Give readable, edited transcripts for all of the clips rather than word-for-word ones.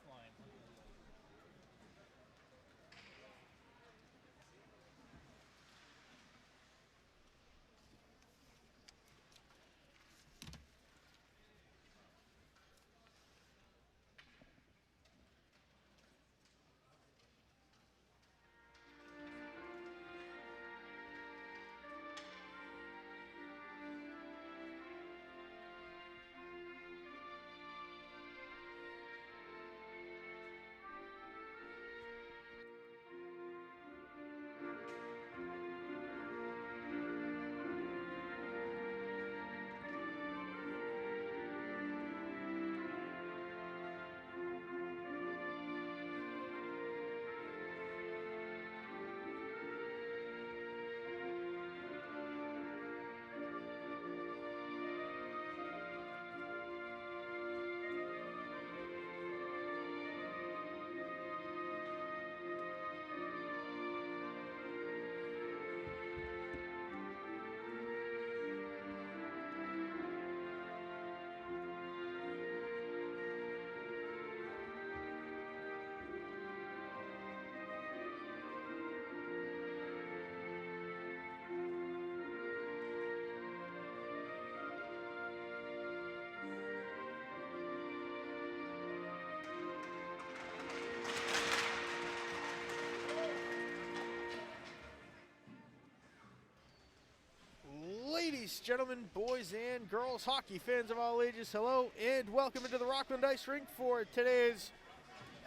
line. Ladies, gentlemen, boys, and girls, hockey fans of all ages, hello and welcome into the Rockland Ice Rink for today's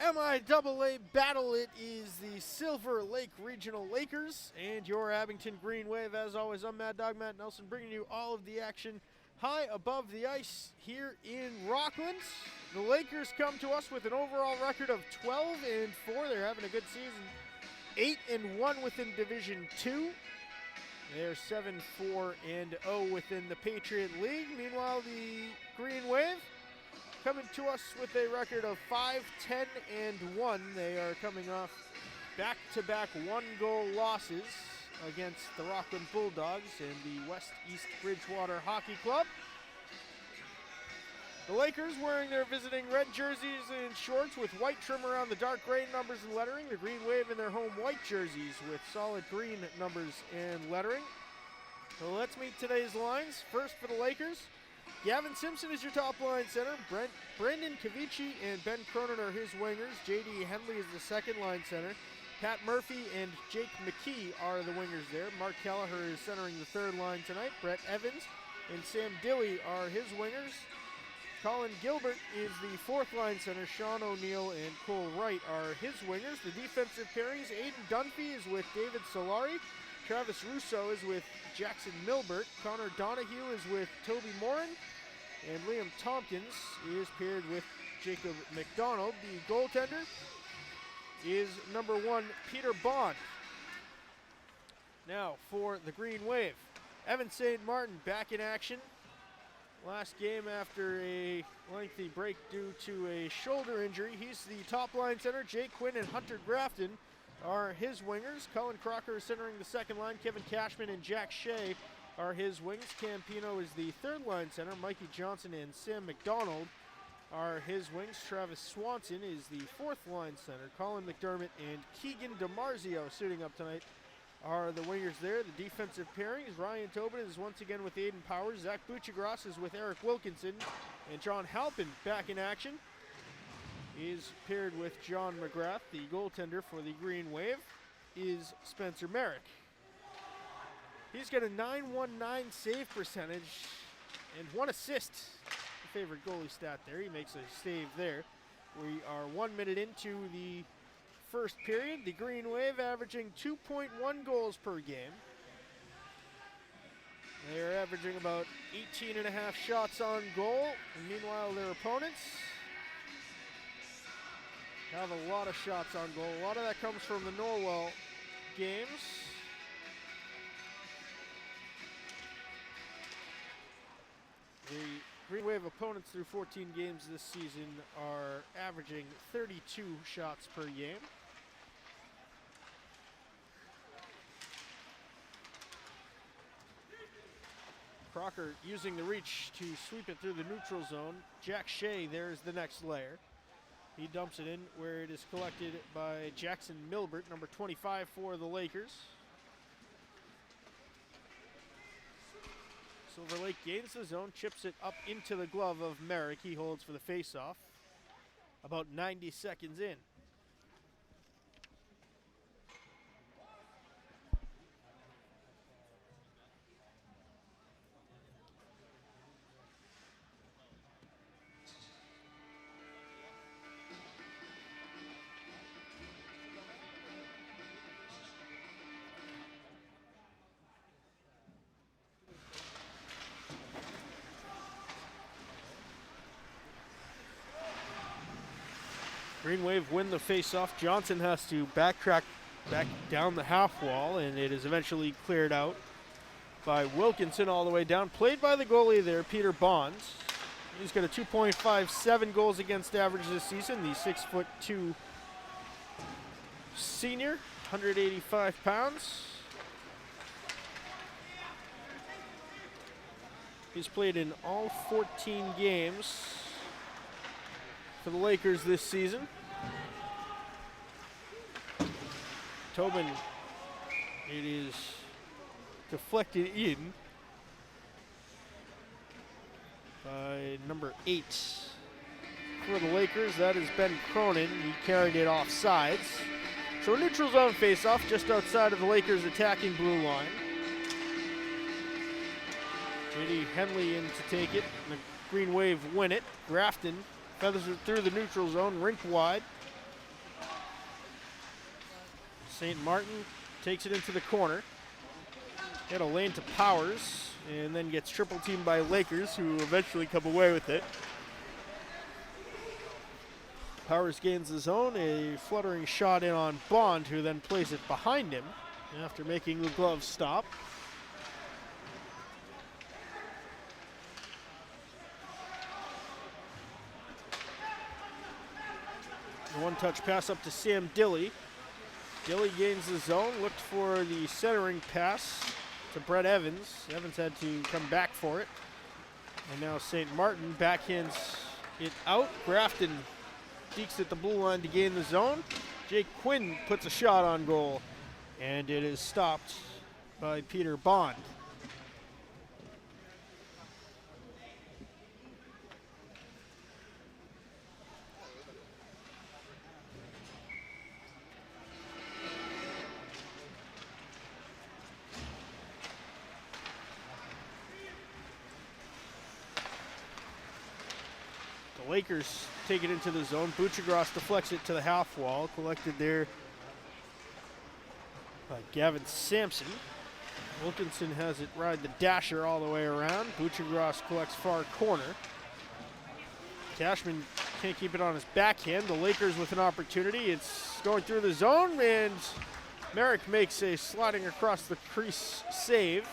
MIAA battle. It is the Silver Lake Regional Lakers and your Abington Green Wave. As always, I'm Mad Dog Matt Nelson, bringing you all of the action high above the ice here in Rockland. The Lakers come to us with an overall record of 12-4. They're having a good season. 8-1 within Division 2. They're 7-4-0 within the Patriot League. Meanwhile, the Green Wave coming to us with a record of 5-10-1. They are coming off back-to-back one-goal losses against the Rockland Bulldogs and the West East Bridgewater Hockey Club. The Lakers wearing their visiting red jerseys and shorts with white trim around the dark gray numbers and lettering. The Green Wave in their home white jerseys with solid green numbers and lettering. So let's meet today's lines. First for the Lakers, Gavin Simpson is your top line center. Brendan Cavici and Ben Cronin are his wingers. J.D. Henley is the second line center. Pat Murphy and Jake McKee are the wingers there. Mark Kelleher is centering the third line tonight. Brett Evans and Sam Dilley are his wingers. Colin Gilbert is the fourth line center. Sean O'Neill and Cole Wright are his wingers. The defensive pairings, Aiden Dunphy is with David Solari. Travis Russo is with Jackson Milbert. Connor Donahue is with Toby Morin. And Liam Tompkins is paired with Jacob McDonald. The goaltender is number 1, Peter Bond. Now for the Green Wave, Evan St. Martin back in action. Last game after a lengthy break due to a shoulder injury. He's the top line center. Jake Quinn and Hunter Grafton are his wingers. Cullen Crocker is centering the second line. Kevin Cashman and Jack Shea are his wings. Campino is the third line center. Mikey Johnson and Sam McDonald are his wings. Travis Swanson is the fourth line center. Colin McDermott and Keegan DiMarzio suiting up tonight are the wingers there. The defensive pairings, Ryan Tobin is once again with Aiden Powers. Zach Buchagras is with Eric Wilkinson. And John Halpin back in action is paired with John McGrath. The goaltender for the Green Wave is Spencer Merrick. He's got a .919 save percentage and 1 assist. Favorite goalie stat there. He makes a save there. We are 1 minute into the first period. The Green Wave averaging 2.1 goals per game. They are averaging about 18.5 shots on goal. And meanwhile, their opponents have a lot of shots on goal. A lot of that comes from the Norwell games. The Green Wave opponents through 14 games this season are averaging 32 shots per game. Crocker using the reach to sweep it through the neutral zone. Jack Shea, there's the next layer. He dumps it in where it is collected by Jackson Milbert, number 25 for the Lakers. Silver Lake gains the zone, chips it up into the glove of Merrick. He holds for the faceoff. About 90 seconds in. Green Wave win the faceoff. Johnson has to backtrack back down the half wall, and it is eventually cleared out by Wilkinson all the way down. Played by the goalie there, Peter Bonds. He's got a 2.57 goals against average this season. The 6'2" senior, 185 pounds. He's played in all 14 games for the Lakers this season. Tobin, it is deflected in by number 8 for the Lakers. That is Ben Cronin. He carried it off sides. So a neutral zone face-off just outside of the Lakers' attacking blue line. J.D. Henley in to take it. And the Green Wave win it. Grafton feathers it through the neutral zone, rink wide. St. Martin takes it into the corner. Hit a lane to Powers, and then gets triple teamed by Lakers, who eventually come away with it. Powers gains the zone, a fluttering shot in on Bond, who then plays it behind him after making the glove stop. A one-touch pass up to Sam Dilly. Dilly gains the zone, looked for the centering pass to Brett Evans. Evans had to come back for it. And now St. Martin backhands it out. Grafton dekes at the blue line to gain the zone. Jake Quinn puts a shot on goal, and it is stopped by Peter Bond. Lakers take it into the zone. Buchagras deflects it to the half wall. Collected there by Gavin Sampson. Wilkinson has it ride the dasher all the way around. Buchagras collects far corner. Cashman can't keep it on his backhand. The Lakers with an opportunity. It's going through the zone, and Merrick makes a sliding across the crease save.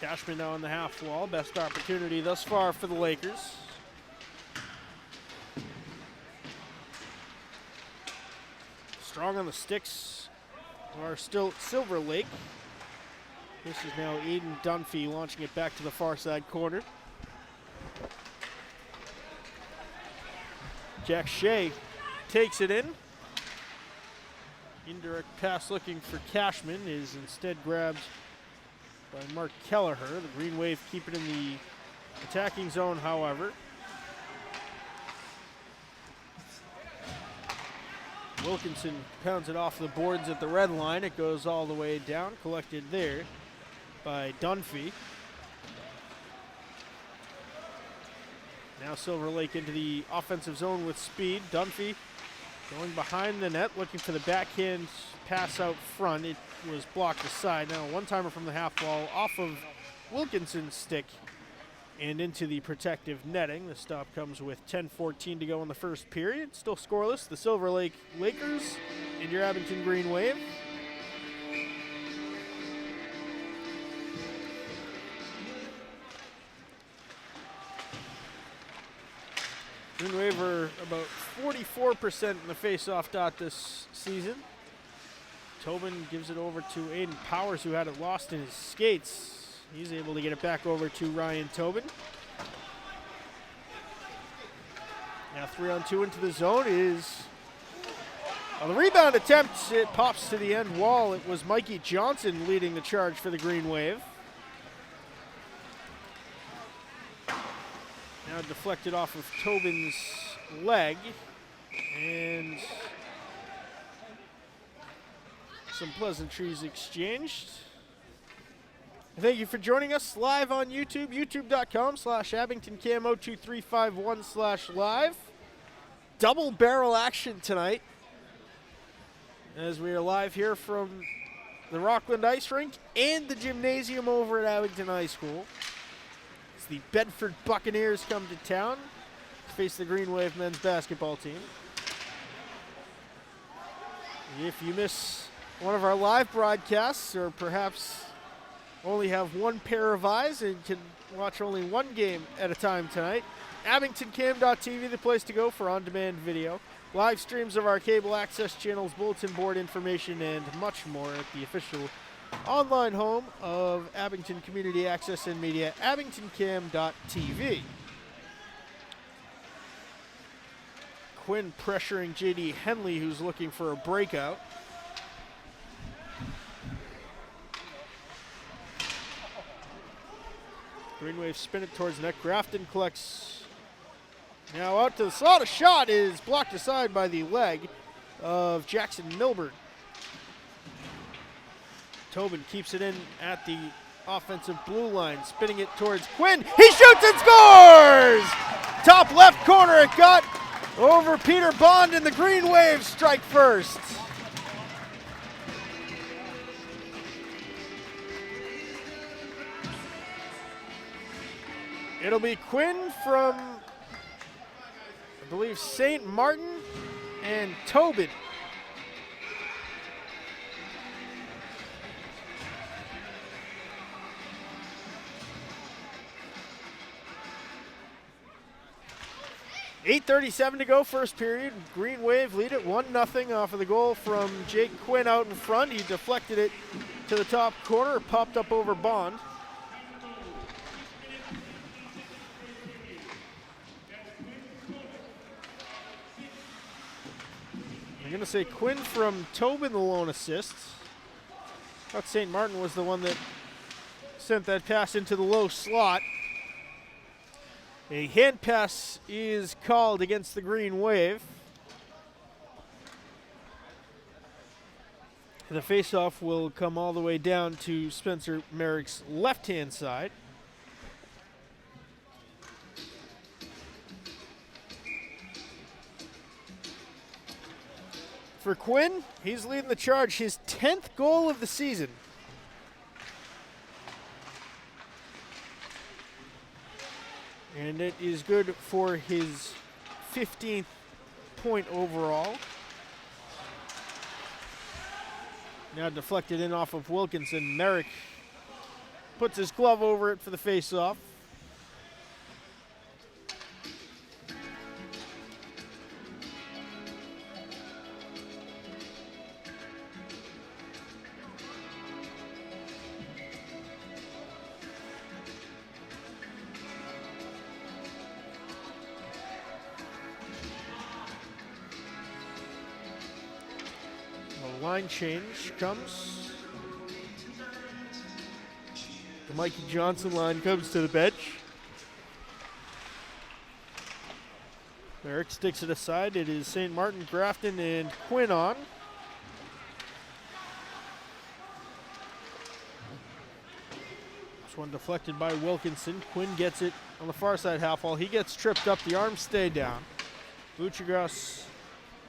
Cashman now on the half wall. Best opportunity thus far for the Lakers. Strong on the sticks are still Silver Lake. This is now Aiden Dunphy launching it back to the far side corner. Jack Shea takes it in. Indirect pass looking for Cashman is instead grabbed by Mark Kelleher. The Green Wave keep it in the attacking zone, however. Wilkinson pounds it off the boards at the red line. It goes all the way down, collected there by Dunphy. Now Silver Lake into the offensive zone with speed. Dunphy going behind the net, looking for the backhand pass out front. It was blocked aside. Now a one-timer from the half wall off of Wilkinson's stick and into the protective netting. The stop comes with 10:14 to go in the first period. Still scoreless. The Silver Lake Lakers and your Abington Green Wave. Green Wave are about 44% in the face-off dot this season. Tobin gives it over to Aiden Powers, who had it lost in his skates. He's able to get it back over to Ryan Tobin. Now 3-on-2 into the zone is on the rebound attempt. It pops to the end wall. It was Mikey Johnson leading the charge for the Green Wave. Now deflected off of Tobin's leg, and some pleasantries exchanged. Thank you for joining us live on YouTube, youtube.com/AbingtonCam02351/live. Double barrel action tonight as we are live here from the Rockland Ice Rink and the gymnasium over at Abington High School. As the Bedford Buccaneers come to town to face the Green Wave men's basketball team. If you miss one of our live broadcasts, or perhaps only have one pair of eyes and can watch only one game at a time tonight, AbingtonCam.tv, the place to go for on-demand video, live streams of our cable access channels, bulletin board information, and much more at the official online home of Abington Community Access and Media, AbingtonCam.tv. Quinn pressuring J.D. Henley, who's looking for a breakout. Green Wave spin it towards net. Grafton collects. Now out to the slot. A shot is blocked aside by the leg of Jackson Milburn. Tobin keeps it in at the offensive blue line, spinning it towards Quinn. He shoots and scores! Top left corner, it got over Peter Bond, and the Green Wave strike first. It'll be Quinn from, I believe, St. Martin and Tobin. .8:37 to go, first period. Green Wave lead it 1-0 off of the goal from Jake Quinn out in front. He deflected it to the top corner, popped up over Bond. I'm going to say Quinn from Tobin, the lone assist. I thought St. Martin was the one that sent that pass into the low slot. A hand pass is called against the Green Wave. The faceoff will come all the way down to Spencer Merrick's left-hand side. For Quinn, he's leading the charge, his 10th goal of the season. And it is good for his 15th point overall. Now deflected in off of Wilkinson. Merrick puts his glove over it for the faceoff. Line change comes. The Mikey Johnson line comes to the bench. Merrick sticks it aside. It is St. Martin, Grafton, and Quinn on. This one deflected by Wilkinson. Quinn gets it on the far side half wall. He gets tripped up. The arms stay down. Buchagras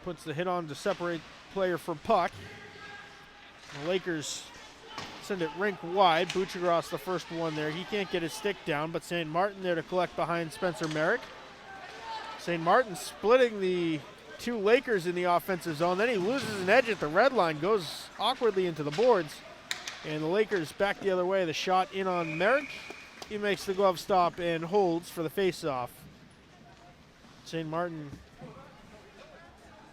puts the hit on to separate player from puck. The Lakers send it rink wide. Buchagras the first one there. He can't get his stick down, but St. Martin there to collect behind Spencer Merrick. St. Martin splitting the two Lakers in the offensive zone. Then he loses an edge at the red line, goes awkwardly into the boards, and the Lakers back the other way. The shot in on Merrick. He makes the glove stop and holds for the faceoff. St. Martin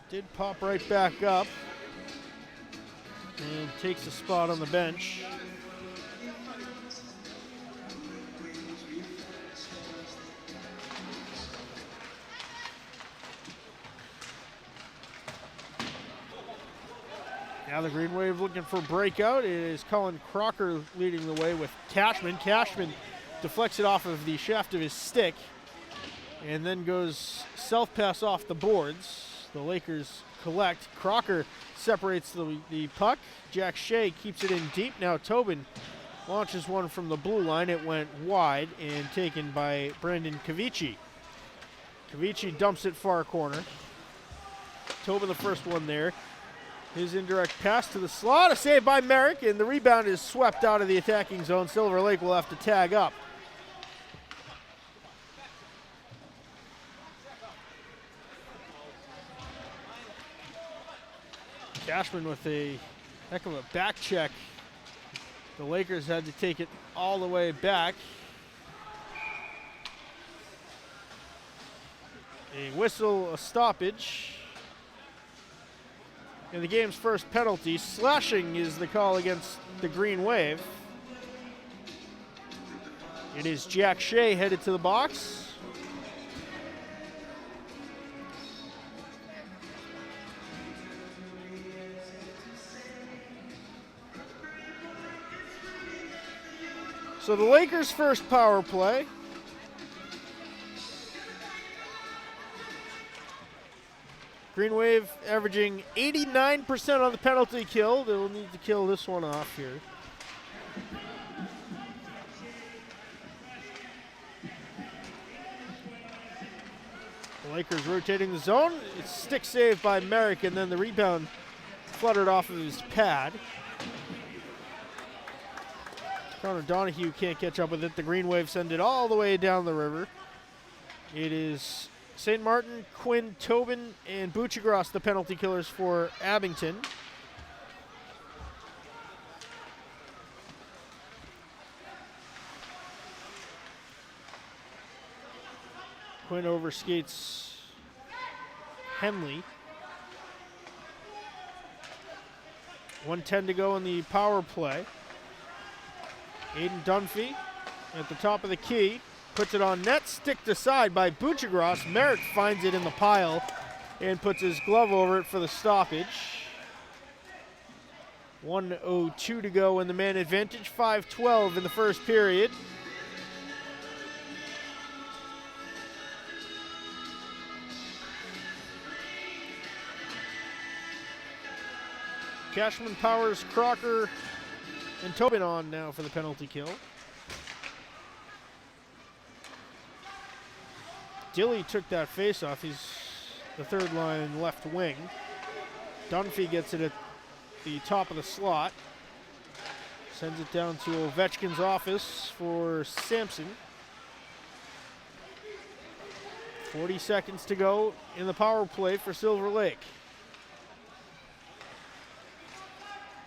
did pop right back up and takes a spot on the bench. Now the Green Wave looking for breakout. It is Colin Crocker leading the way with Cashman. Cashman deflects it off of the shaft of his stick and then goes self-pass off the boards. The Lakers collect. Crocker separates the puck. Jack Shea keeps it in deep. Now Tobin launches one from the blue line. It went wide and taken by Brandon Kavici. Kavici dumps it far corner. Tobin the first one there. His indirect pass to the slot, a save by Merrick, and the rebound is swept out of the attacking zone. Silver Lake will have to tag up. Cashman with a heck of a back check. The Lakers had to take it all the way back. A whistle, a stoppage. And the game's first penalty. Slashing is the call against the Green Wave. It is Jack Shea headed to the box. So the Lakers' first power play. Green Wave averaging 89% on the penalty kill. They'll need to kill this one off here. The Lakers rotating the zone. It's stick save by Merrick, and then the rebound fluttered off of his pad. Connor Donahue can't catch up with it. The Green Wave send it all the way down the river. It is St. Martin, Quinn, Tobin, and Buchagras, the penalty killers for Abington. Quinn overskates Henley. 1:10 to go in the power play. Aiden Dunphy at the top of the key. Puts it on net, sticked aside by Buchagras. Merrick finds it in the pile and puts his glove over it for the stoppage. 1:02 to go in the man advantage. 5:12 in the first period. Cashman, Powers, Crocker, and Tobin on now for the penalty kill. Dilly took that face-off. He's the third line left wing. Dunphy gets it at the top of the slot. Sends it down to Ovechkin's office for Sampson. 40 seconds to go in the power play for Silver Lake.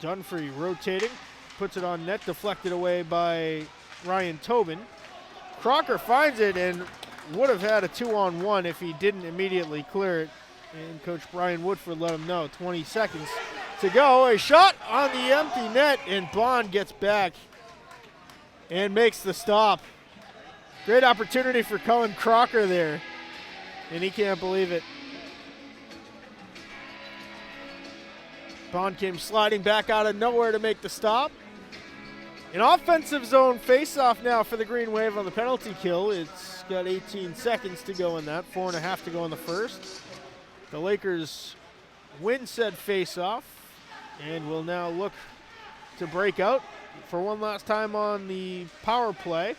Dunphy rotating, puts it on net, deflected away by Ryan Tobin. Crocker finds it and would have had a 2-on-1 if he didn't immediately clear it. And Coach Brian Woodford let him know. 20 seconds to go. A shot on the empty net, and Bond gets back and makes the stop. Great opportunity for Colin Crocker there, and he can't believe it. Bond came sliding back out of nowhere to make the stop. An offensive zone face-off now for the Green Wave on the penalty kill. It's got 18 seconds to go in that, 4.5 to go in the first. The Lakers win said face-off and will now look to break out for one last time on the power play.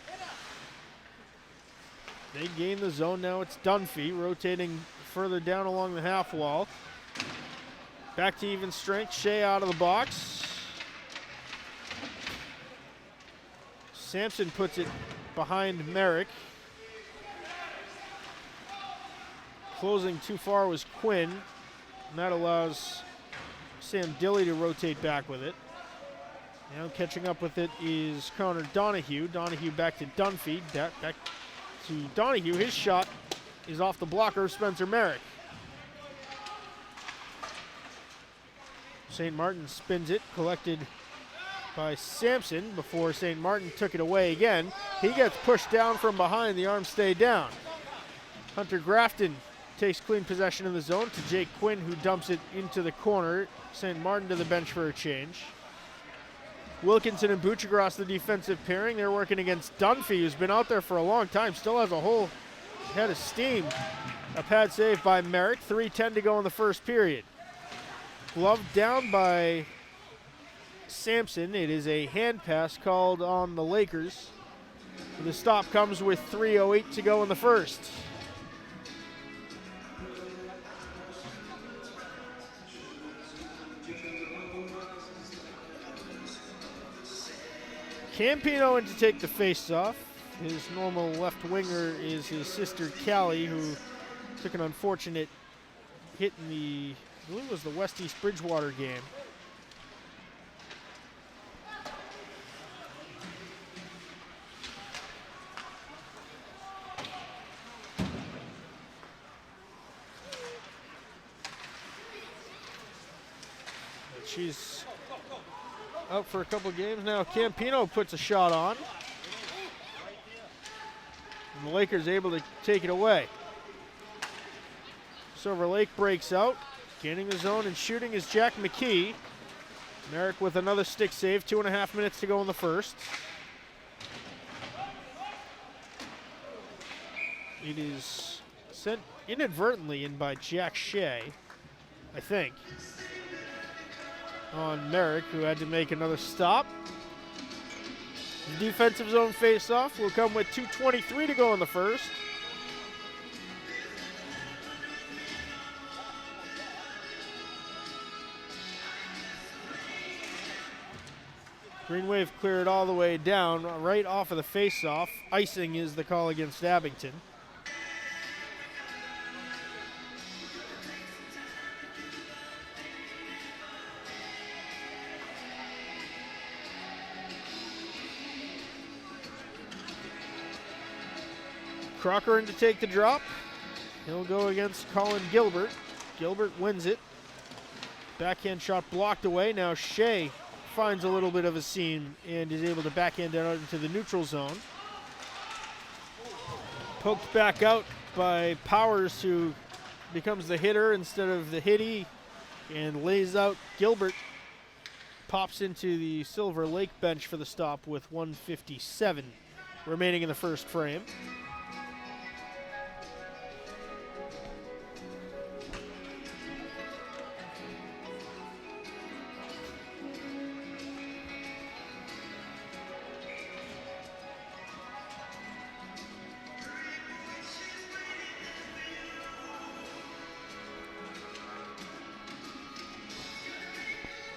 They gain the zone. Now it's Dunphy rotating further down along the half wall. Back to even strength. Shea out of the box. Sampson puts it behind Merrick. Closing too far was Quinn, and that allows Sam Dilly to rotate back with it. Now catching up with it is Connor Donahue. Donahue back to Dunphy. Back to Donahue. His shot is off the blocker of Spencer Merrick. St. Martin spins it, collected by Sampson before St. Martin took it away again. He gets pushed down from behind. The arms stay down. Hunter Grafton takes clean possession in the zone to Jake Quinn, who dumps it into the corner. St. Martin to the bench for a change. Wilkinson and Bouchagras, the defensive pairing. They're working against Dunphy, who's been out there for a long time, still has a whole head of steam. A pad save by Merrick. 3:10 to go in the first period. Glove down by Sampson. It is a hand pass called on the Lakers. The stop comes with 3:08 to go in the first. Campino in to take the face-off. His normal left winger is his sister Callie, who took an unfortunate hit in the, I believe it was the West East Bridgewater game. She's out for a couple games now. Campino puts a shot on. And the Lakers able to take it away. Silver Lake breaks out. Gaining the zone and shooting is Jack McKee. Merrick with another stick save. 2.5 minutes to go in the first. It is sent inadvertently in by Jack Shea, I think, on Merrick, who had to make another stop. The defensive zone face-off will come with 2:23 to go in the first. Green Wave cleared all the way down, right off of the face-off. Icing is the call against Abington. Crocker in to take the drop. He'll go against Colin Gilbert. Gilbert wins it. Backhand shot blocked away. Now Shea finds a little bit of a seam and is able to backhand it out into the neutral zone. Poked back out by Powers, who becomes the hitter instead of the hitty and lays out Gilbert. Pops into the Silver Lake bench for the stop with 1:57 remaining in the first frame.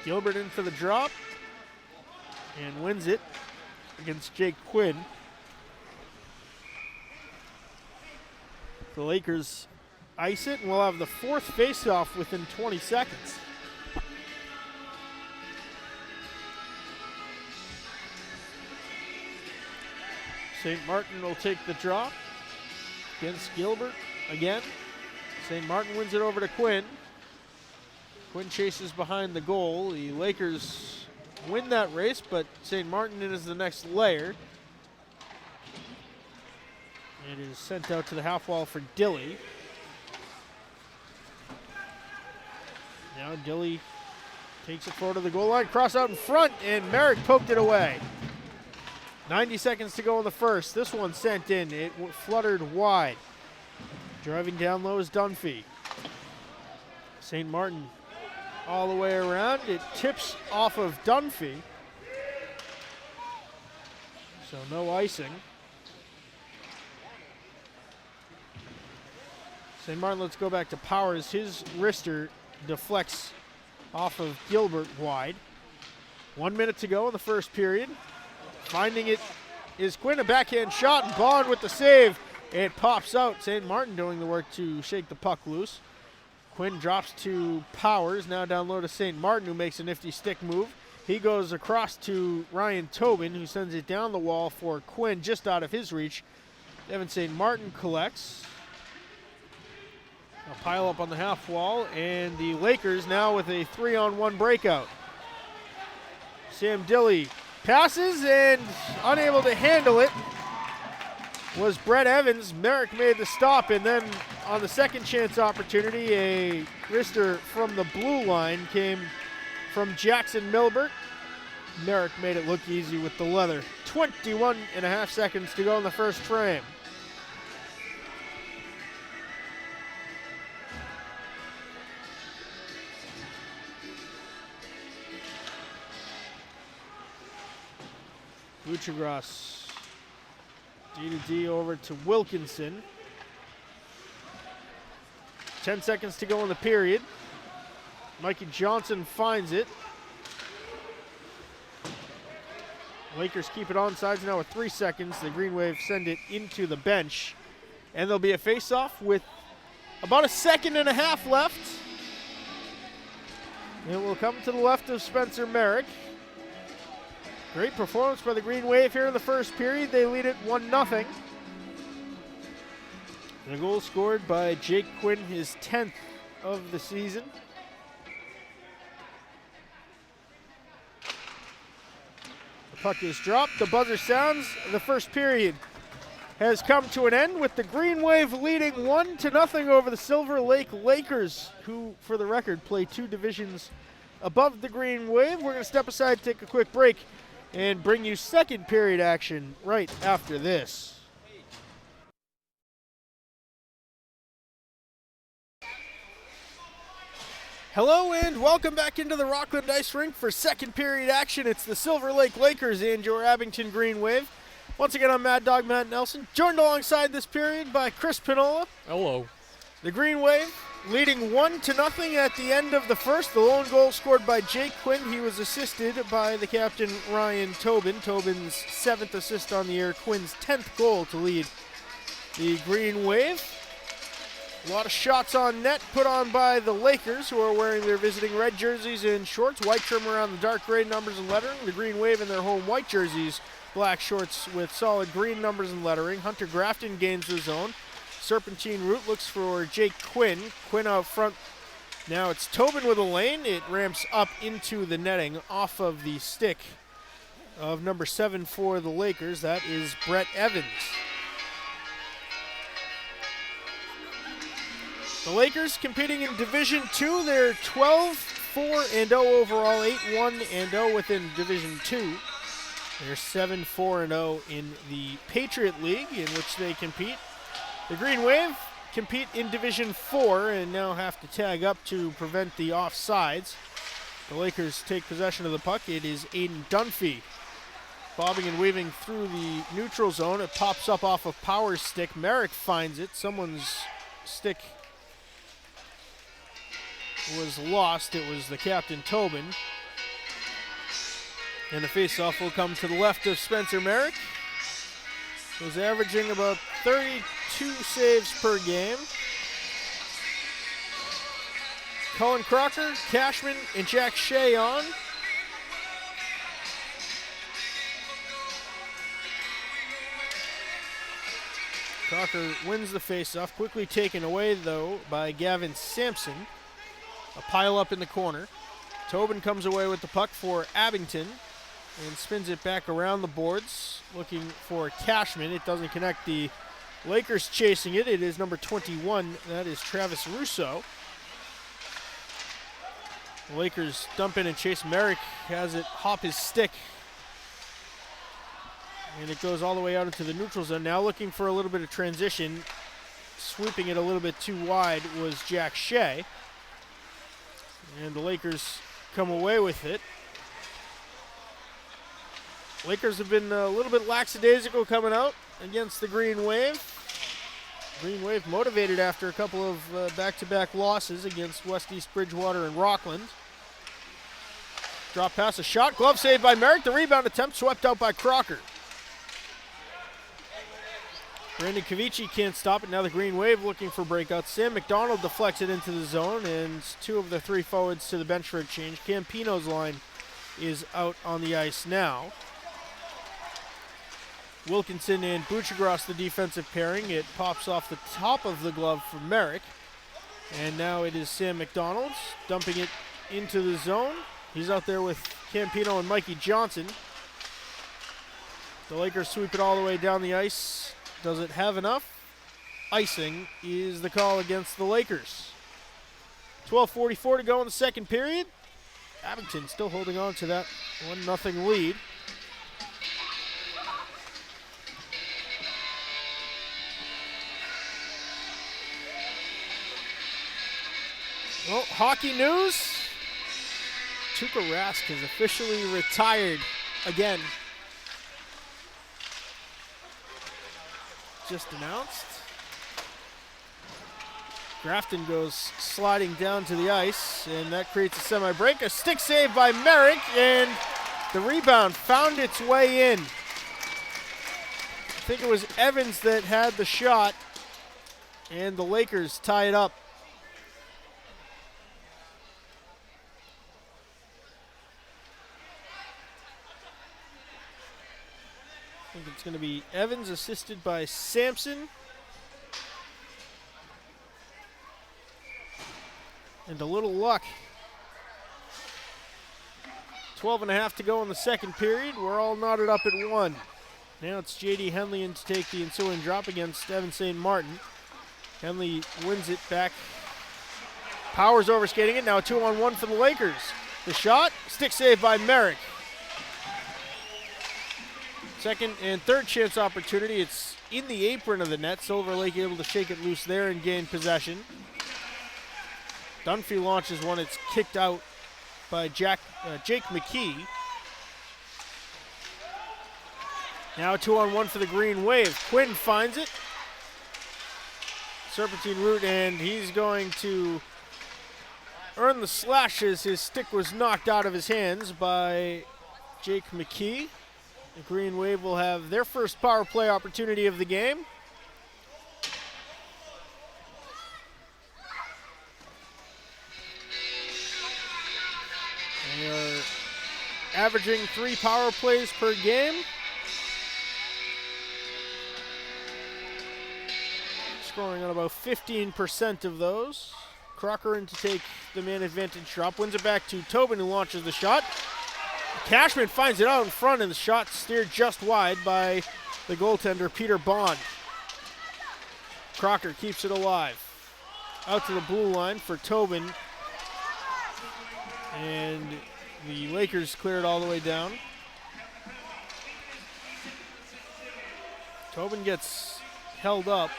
Gilbert in for the drop and wins it against Jake Quinn. The Lakers ice it, and we'll have the fourth face-off within 20 seconds. St. Martin will take the drop against Gilbert again. St. Martin wins it over to Quinn. Quinn chases behind the goal. The Lakers win that race, but St. Martin is the next layer. It is sent out to the half wall for Dilly. Now Dilly takes it forward to the goal line, cross out in front, and Merrick poked it away. 90 seconds to go in the first. This one sent in. It fluttered wide. Driving down low is Dunphy. St. Martin all the way around. It tips off of Dunphy. So no icing. St. Martin, let's go back to Powers. His wrister deflects off of Gilbert wide. 1 minute to go in the first period. Finding it is Quinn, a backhand shot, and Bond with the save. It pops out. St. Martin doing the work to shake the puck loose. Quinn drops to Powers, now down low to St. Martin, who makes a nifty stick move. He goes across to Ryan Tobin, who sends it down the wall for Quinn, just out of his reach. Evan St. Martin collects. A pile up on the half wall, and the Lakers now with a 3-on-1 breakout. Sam Dilly passes and unable to handle it. was Brett Evans. Merrick made the stop, and then on the second chance opportunity, a wrister from the blue line came from Jackson Milbert. Merrick made it look easy with the leather. 21.5 seconds to go in the first frame. Buchagras, D over to Wilkinson. 10 seconds to go in the period. Mikey Johnson finds it. Lakers keep it on sides now with 3 seconds. The Green Wave send it into the bench. And there'll be a face-off with about 1.5 seconds left. It will come to the left of Spencer Merrick. Great performance by the Green Wave here in the first period. They lead it 1-0. And a goal scored by Jake Quinn, his 10th of the season. The puck is dropped. The buzzer sounds. The first period has come to an end with the Green Wave leading 1-0 over the Silver Lake Lakers, who, for the record, play 2 divisions above the Green Wave. We're going to step aside, take a quick break, and bring you second period action right after this. Hello and welcome back into the Rockland Ice Rink for second period action. It's the Silver Lake Lakers and your Abington Green Wave. Once again, I'm Mad Dog Matt Nelson, joined alongside this period by Chris Pinola. Hello. The Green Wave leading 1-0 at the end of the first. The lone goal scored by Jake Quinn. He was assisted by the captain, Ryan Tobin. Tobin's 7th assist on the year, Quinn's 10th goal to lead the Green Wave. A lot of shots on net put on by the Lakers, who are wearing their visiting red jerseys and shorts, white trim around the dark gray numbers and lettering. The Green Wave in their home white jerseys, black shorts with solid green numbers and lettering. Hunter Grafton gains the zone. Serpentine route looks for Jake Quinn. Quinn out front. Now it's Tobin with a lane. It ramps up into the netting off of the stick of number 7 for the Lakers. That is Brett Evans. The Lakers competing in Division II. They're 12-4-0 overall, 8-1-0 within Division II. They're 7-4-0 in the Patriot League, in which they compete. The Green Wave compete in Division IV and now have to tag up to prevent the offsides. The Lakers take possession of the puck. It is Aiden Dunphy bobbing and weaving through the neutral zone. It pops up off of Power's stick. Merrick finds it. Someone's stick was lost. It was the captain, Tobin. And the faceoff will come to the left of Spencer Merrick, who's averaging about 32 saves per game. Colin Crocker, Cashman, and Jack Shea on. Crocker wins the faceoff, quickly taken away though by Gavin Sampson. A pile up in the corner. Tobin comes away with the puck for Abington and spins it back around the boards, looking for Cashman. It doesn't connect. The Lakers chasing it. It is number 21. That is Travis Russo. The Lakers dump in and chase. Merrick has it hop his stick. And it goes all the way out into the neutral zone. Now looking for a little bit of transition. Sweeping it a little bit too wide was Jack Shea. And the Lakers come away with it. Lakers have been a little bit lackadaisical coming out against the Green Wave. Green Wave motivated after a couple of back-to-back losses against West East Bridgewater and Rockland. Drop pass, a shot, glove saved by Merrick. The rebound attempt swept out by Crocker. Brandon Cavici can't stop it. Now the Green Wave looking for breakouts. Sam McDonald deflects it into the zone, and 2 of the 3 forwards to the bench for a change. Campino's line is out on the ice now. Wilkinson and Buchagras, the defensive pairing. It pops off the top of the glove for Merrick. And now it is Sam McDonald dumping it into the zone. He's out there with Campino and Mikey Johnson. The Lakers sweep it all the way down the ice Does it have enough? Icing is the call against the Lakers. 12:44 to go in the second period. Abington still holding on to that 1-0 lead. Well, hockey news. Tuukka Rask has officially retired again. Just announced. Grafton goes sliding down to the ice, and that creates a semi-break. A stick save by Merrick, and the rebound found its way in. I think it was Evans that had the shot, and the Lakers tie it up. I think it's going to be Evans assisted by Sampson. And a little luck. 12.5 to go in the second period. We're all knotted up at 1. Now it's J.D. Henley in to take the ensuing drop against Evan St. Martin. Henley wins it back. Powers overskating it. Now a 2-on-1 for the Lakers. The shot, stick save by Merrick. Second and third chance opportunity. It's in the apron of the net. Silver Lake able to shake it loose there and gain possession. Dunphy launches one. It's kicked out by Jake McKee. Now a 2-on-1 for the Green Wave. Quinn finds it. Serpentine route, and he's going to earn the slashes. His stick was knocked out of his hands by Jake McKee. The Green Wave will have their first power play opportunity of the game. They are averaging 3 power plays per game. Scoring on about 15% of those. Crocker in to take the man advantage drop. Wins it back to Tobin, who launches the shot. Cashman finds it out in front, and the shot steered just wide by the goaltender, Peter Bond. Crocker keeps it alive. Out to the blue line for Tobin. And the Lakers clear it all the way down. Tobin gets held up.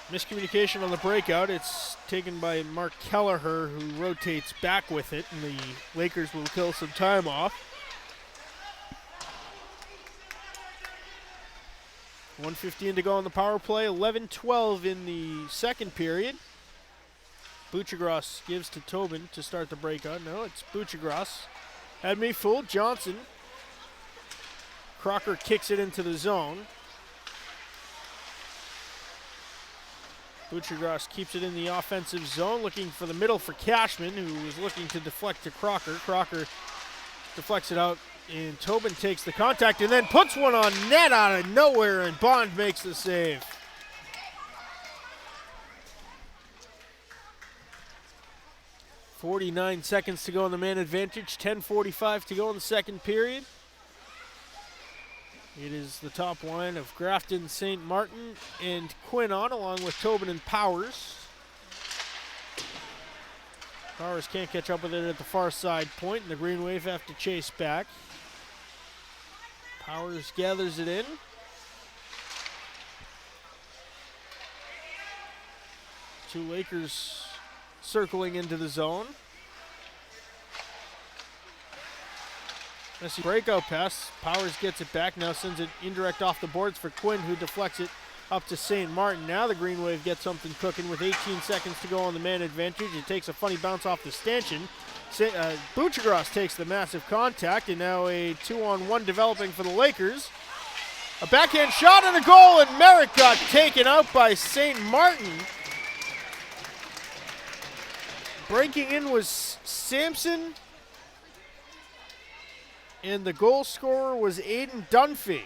Miscommunication on the breakout. It's taken by Mark Kelleher, who rotates back with it, and the Lakers will kill some time off. 1:15 to go on the power play. 11-12 in the second period. Buchagras gives to Tobin to start the breakout. No, it's Buchagras. Had me fooled. Johnson. Crocker kicks it into the zone. Buchagras keeps it in the offensive zone, looking for the middle for Cashman, who is looking to deflect to Crocker. Crocker deflects it out, and Tobin takes the contact and then puts one on net out of nowhere, and Bond makes the save. .49 seconds to go on the man advantage. 10:45 to go in the second period. It is the top line of Grafton, St. Martin, and Quinn on, along with Tobin and Powers. Powers can't catch up with it at the far side point, and the Green Wave have to chase back. Powers gathers it in. Two Lakers circling into the zone. Messy breakout pass. Powers gets it back. Now sends it indirect off the boards for Quinn, who deflects it up to St. Martin. Now the Green Wave gets something cooking with 18 seconds to go on the man advantage. It takes a funny bounce off the stanchion. Buchagras takes the massive contact, and now a 2-on-1 developing for the Lakers. A backhand shot and a goal, and Merrick got taken out by St. Martin. Breaking in was Sampson, and the goal scorer was Aiden Dunphy.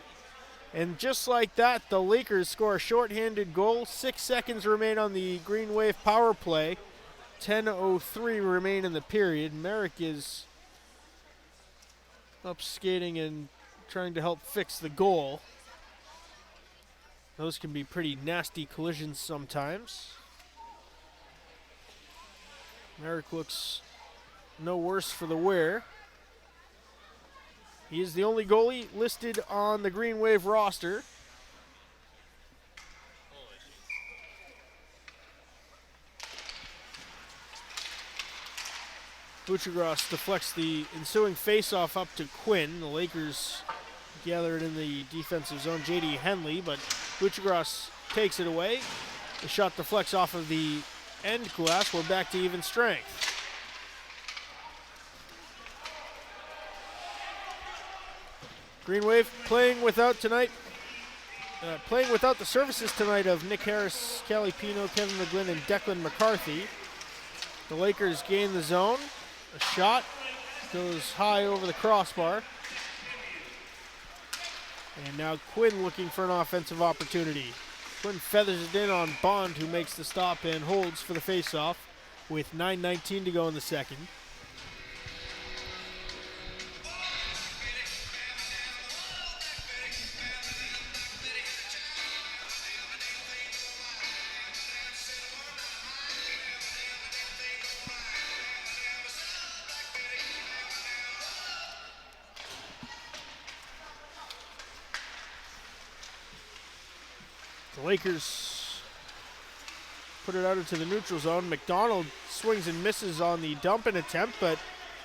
And just like that, the Lakers score a shorthanded goal. 6 seconds remain on the Green Wave power play. 10:03 remain in the period. Merrick is up skating and trying to help fix the goal. Those can be pretty nasty collisions sometimes. Merrick looks no worse for the wear. He is the only goalie listed on the Green Wave roster. Buchagras deflects the ensuing faceoff up to Quinn. The Lakers gather it in the defensive zone. J.D. Henley, but Buchagras takes it away. The shot deflects off of the end glass. We're back to even strength. Green Wave playing without the services tonight of Nick Harris, Callie Pino, Kevin McGlynn, and Declan McCarthy. The Lakers gain the zone. A shot goes high over the crossbar. And now Quinn looking for an offensive opportunity. Quinn feathers it in on Bond, who makes the stop and holds for the faceoff with 9:19 to go in the second. The Lakers put it out into the neutral zone. McDonald swings and misses on the dump and attempt, but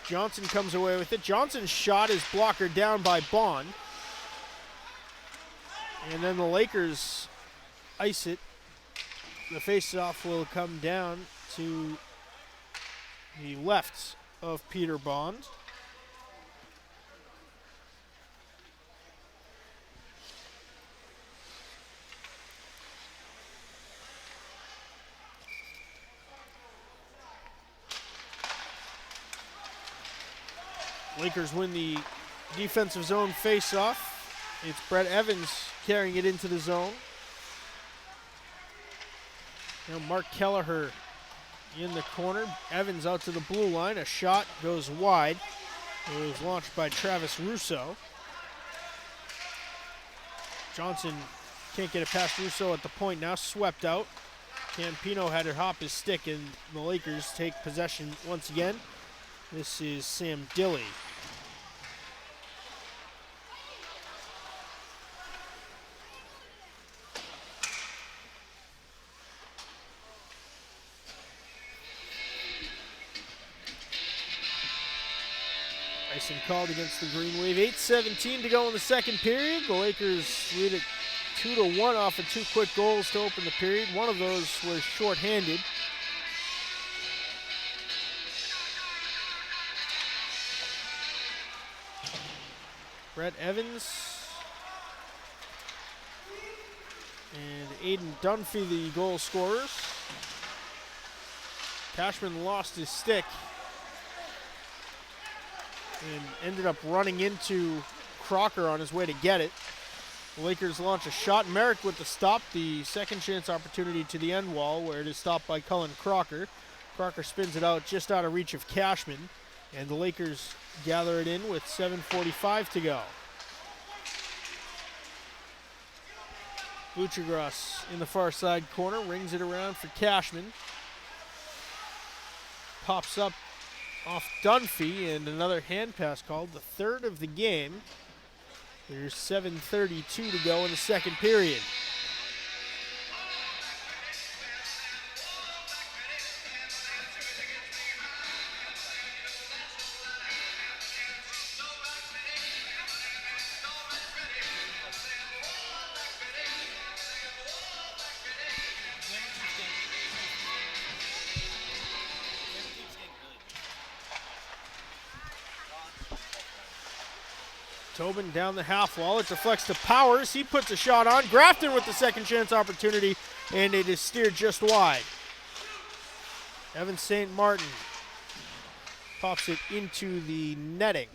Johnson comes away with it. Johnson's shot is blocker down by Bond. And then the Lakers ice it. The faceoff will come down to the left of Peter Bond. Lakers win the defensive zone face-off. It's Brett Evans carrying it into the zone. Now Mark Kelleher in the corner. Evans out to the blue line. A shot goes wide. It was launched by Travis Russo. Johnson can't get it past Russo at the point now. Swept out. Campino had it hop his stick, and the Lakers take possession once again. This is Sam Dilley. Icing called against the Green Wave. 8:17 to go in the second period. The Lakers lead it 2-1 off of two quick goals to open the period. One of those was shorthanded. Brett Evans and Aiden Dunphy, the goal scorers. Cashman lost his stick and ended up running into Crocker on his way to get it. The Lakers launch a shot. Merrick with the stop, the second chance opportunity to the end wall, where it is stopped by Cullen Crocker. Crocker spins it out just out of reach of Cashman, and the Lakers gather it in with 7:45 to go. Buchagras in the far side corner, rings it around for Cashman. Pops up off Dunphy, and another hand pass called, the third of the game. There's 7:32 to go in the second period. Tobin down the half wall. It deflects to Powers. He puts a shot on. Grafton with the second chance opportunity, and it is steered just wide. Evan St. Martin pops it into the netting.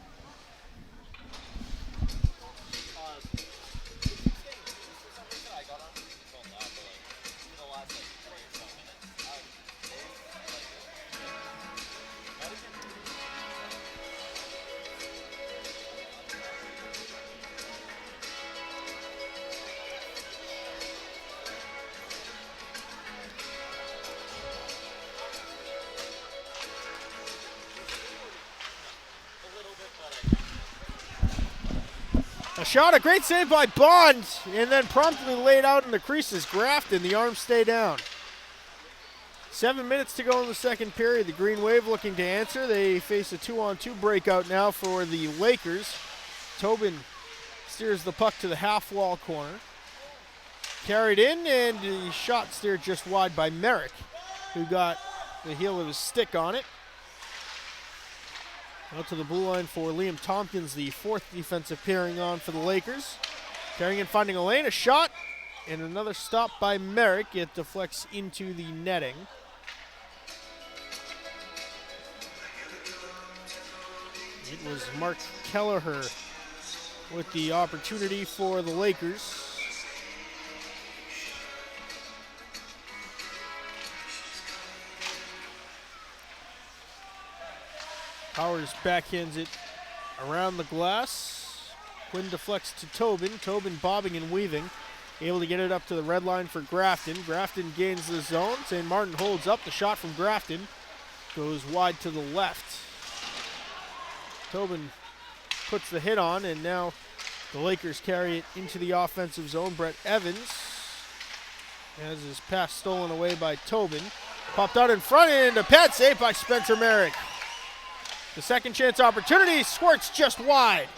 A shot, a great save by Bond, and then promptly laid out in the creases. Grafton, the arms stay down. 7 minutes to go in the second period. The Green Wave looking to answer. They face a 2-on-2 breakout now for the Lakers. Tobin steers the puck to the half-wall corner. Carried in, and the shot steered just wide by Merrick, who got the heel of his stick on it. Out to the blue line for Liam Tompkins, the fourth defensive pairing on for the Lakers. Carrying in, finding a lane, a shot, and another stop by Merrick. It deflects into the netting. It was Mark Kelleher with the opportunity for the Lakers. Powers backhands it around the glass. Quinn deflects to Tobin. Tobin bobbing and weaving. Able to get it up to the red line for Grafton. Grafton gains the zone. St. Martin holds up. The shot from Grafton goes wide to the left. Tobin puts the hit on, and now the Lakers carry it into the offensive zone. Brett Evans has his pass stolen away by Tobin. Popped out in front, and a pad save by Spencer Merrick. The second chance opportunity squirts just wide.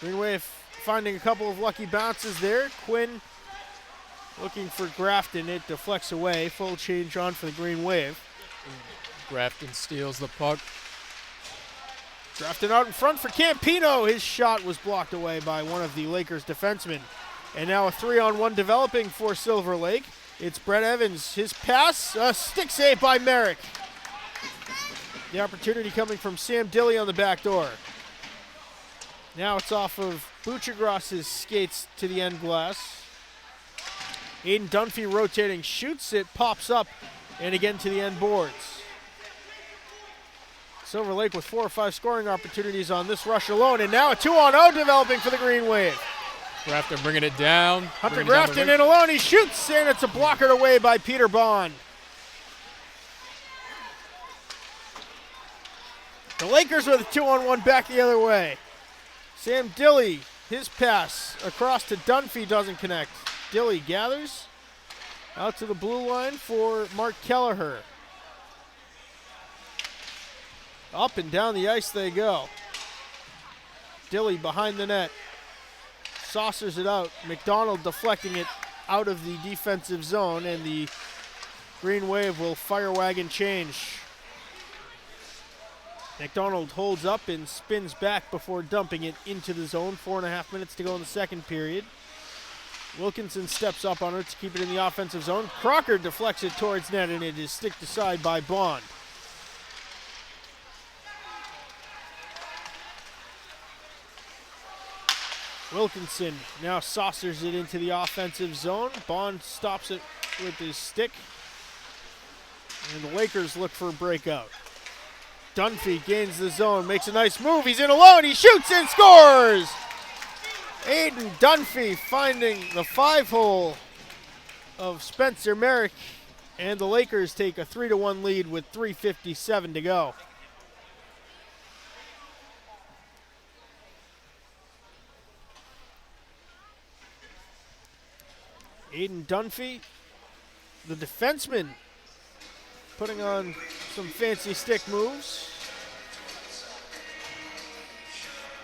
Green Wave finding a couple of lucky bounces there. Quinn looking for Grafton. It deflects away. Full change on for the Green Wave. Grafton steals the puck. Grafton out in front for Campino. His shot was blocked away by one of the Lakers defensemen. And now a 3-on-1 developing for Silver Lake. It's Brett Evans. His pass, a stick save by Merrick. The opportunity coming from Sam Dilly on the back door. Now it's off of Buchagross's skates to the end glass. Aiden Dunphy rotating, shoots it, pops up, and again to the end boards. Silver Lake with 4 or 5 scoring opportunities on this rush alone, and now a 2-on-0 developing for the Green Wave. Grafton bringing it down. Hunter Grafton in alone, he shoots, and it's a blockered away by Peter Bond. The Lakers with a 2-on-1 back the other way. Sam Dilly, his pass across to Dunphy doesn't connect. Dilly gathers out to the blue line for Mark Kelleher. Up and down the ice they go. Dilly behind the net. Saucers it out. McDonald deflecting it out of the defensive zone, and the Green Wave will fire wagon change. McDonald holds up and spins back before dumping it into the zone. 4.5 minutes to go in the second period. Wilkinson steps up on it to keep it in the offensive zone. Crocker deflects it towards net, and it is sticked aside by Bond. Wilkinson now saucers it into the offensive zone. Bond stops it with his stick. And the Lakers look for a breakout. Dunphy gains the zone, makes a nice move. He's in alone, he shoots and scores! Aiden Dunphy finding the 5-hole of Spencer Merrick. And the Lakers take a 3-1 lead with 3:57 to go. Aiden Dunphy, the defenseman, putting on some fancy stick moves.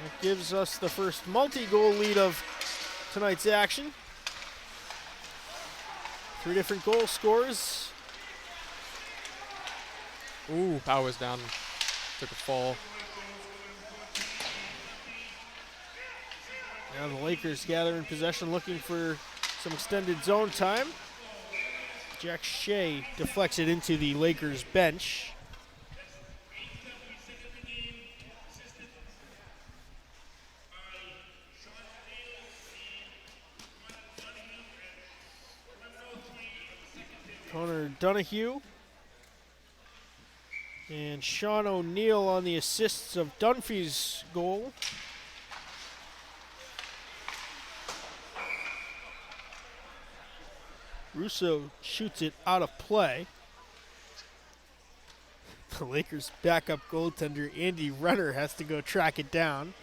That gives us the first multi-goal lead of tonight's action. 3 different goal scorers. Ooh, Powers down, took a fall. Now the Lakers gather in possession, looking for some extended zone time. Jack Shea deflects it into the Lakers bench. Connor Donahue and Sean O'Neill on the assists of Dunphy's goal. Russo shoots it out of play. The Lakers' backup goaltender, Andy Renner, has to go track it down.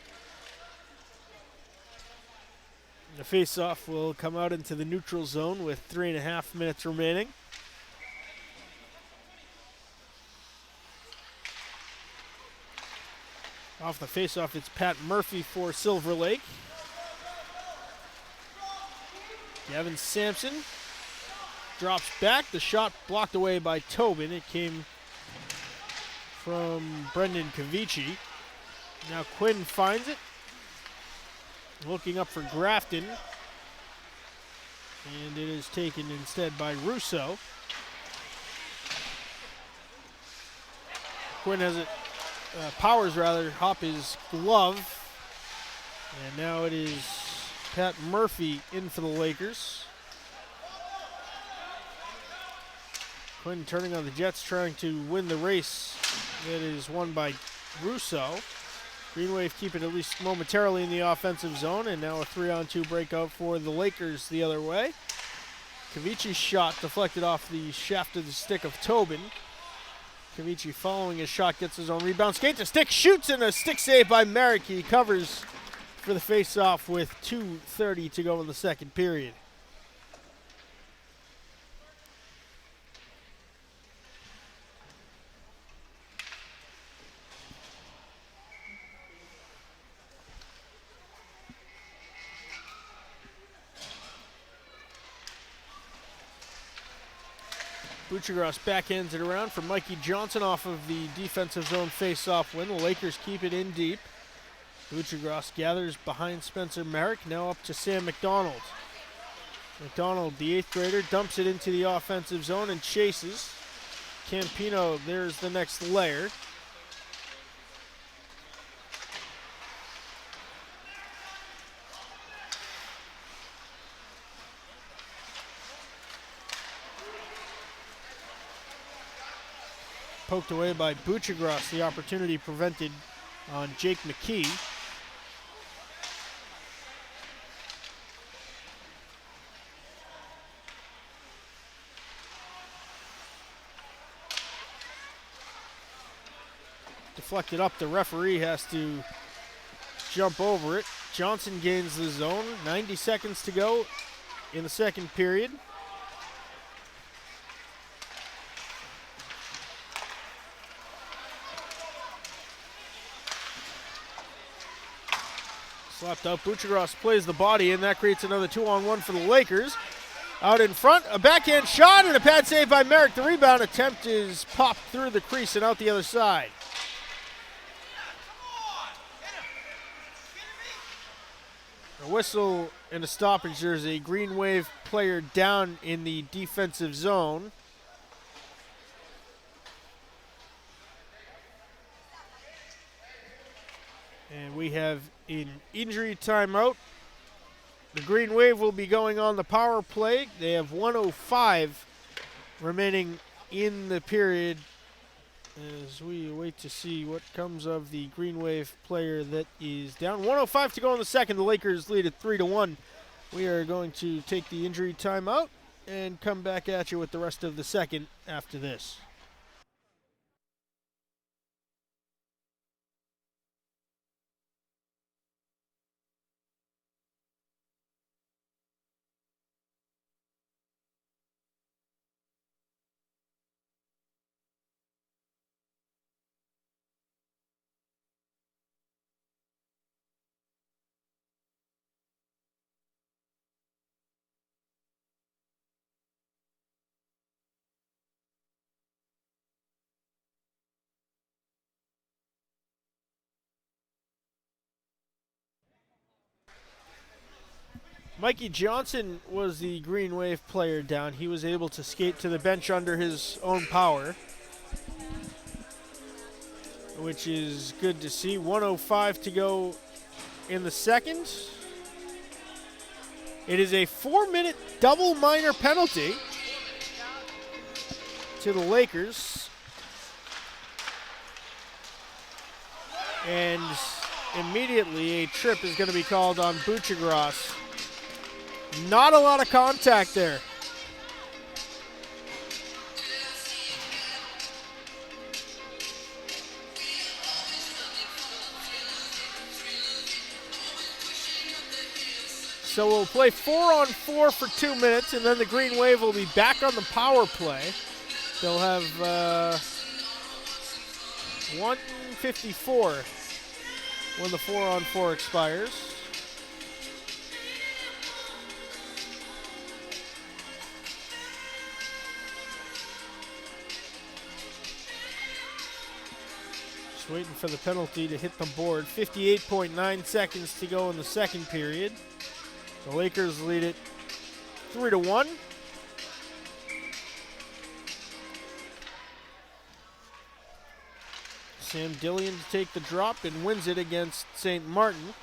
The faceoff will come out into the neutral zone with 3.5 minutes remaining. Off the faceoff, it's Pat Murphy for Silver Lake. Gavin Sampson drops back. The shot blocked away by Tobin. It came from Brendan Cavici. Now Quinn finds it. Looking up for Grafton. And it is taken instead by Russo. Quinn has it, Powers rather, hop his glove. And now it is Pat Murphy in for the Lakers. Quinn turning on the Jets, trying to win the race. That is won by Russo. Green Wave keep it at least momentarily in the offensive zone, and now a 3-on-2 breakout for the Lakers the other way. Cavici's shot deflected off the shaft of the stick of Tobin. Cavici following his shot gets his own rebound. Skates a stick, shoots, and a stick save by Merrick. He covers for the face-off with 2:30 to go in the second period. Buchagras backhands it around for Mikey Johnson off of the defensive zone face-off win. The Lakers keep it in deep. Buchagras gathers behind Spencer Merrick, now up to Sam McDonald. McDonald, the 8th grader, dumps it into the offensive zone and chases. Campino, there's the next layer. Poked away by Buchagras, the opportunity prevented on Jake McKee. Deflected up, the referee has to jump over it. Johnson gains the zone, 90 seconds to go in the second period. Slapped out, Buchagras plays the body in. That creates another 2-on-1 for the Lakers. Out in front, a backhand shot and a pad save by Merrick. The rebound attempt is popped through the crease and out the other side. A whistle and a stoppage. There's a Green Wave player down in the defensive zone. And we have an injury timeout. The Green Wave will be going on the power play. They have 1:05 remaining in the period as we wait to see what comes of the Green Wave player that is down. 1:05 to go in the second. The Lakers lead at 3-1. We are going to take the injury timeout and come back at you with the rest of the second after this. Mikey Johnson was the Green Wave player down. He was able to skate to the bench under his own power, which is good to see. 1:05 to go in the second. It is a 4-minute double minor penalty to the Lakers. And immediately a trip is going to be called on Buchagras. Not a lot of contact there. So we'll play 4-on-4 for 2 minutes, and then the Green Wave will be back on the power play. They'll have 1:54 when the 4-on-4 expires. Just waiting for the penalty to hit the board. 58.9 seconds to go in the second period. The Lakers lead it 3-1. Sam Dillian to take the drop and wins it against St. Martin.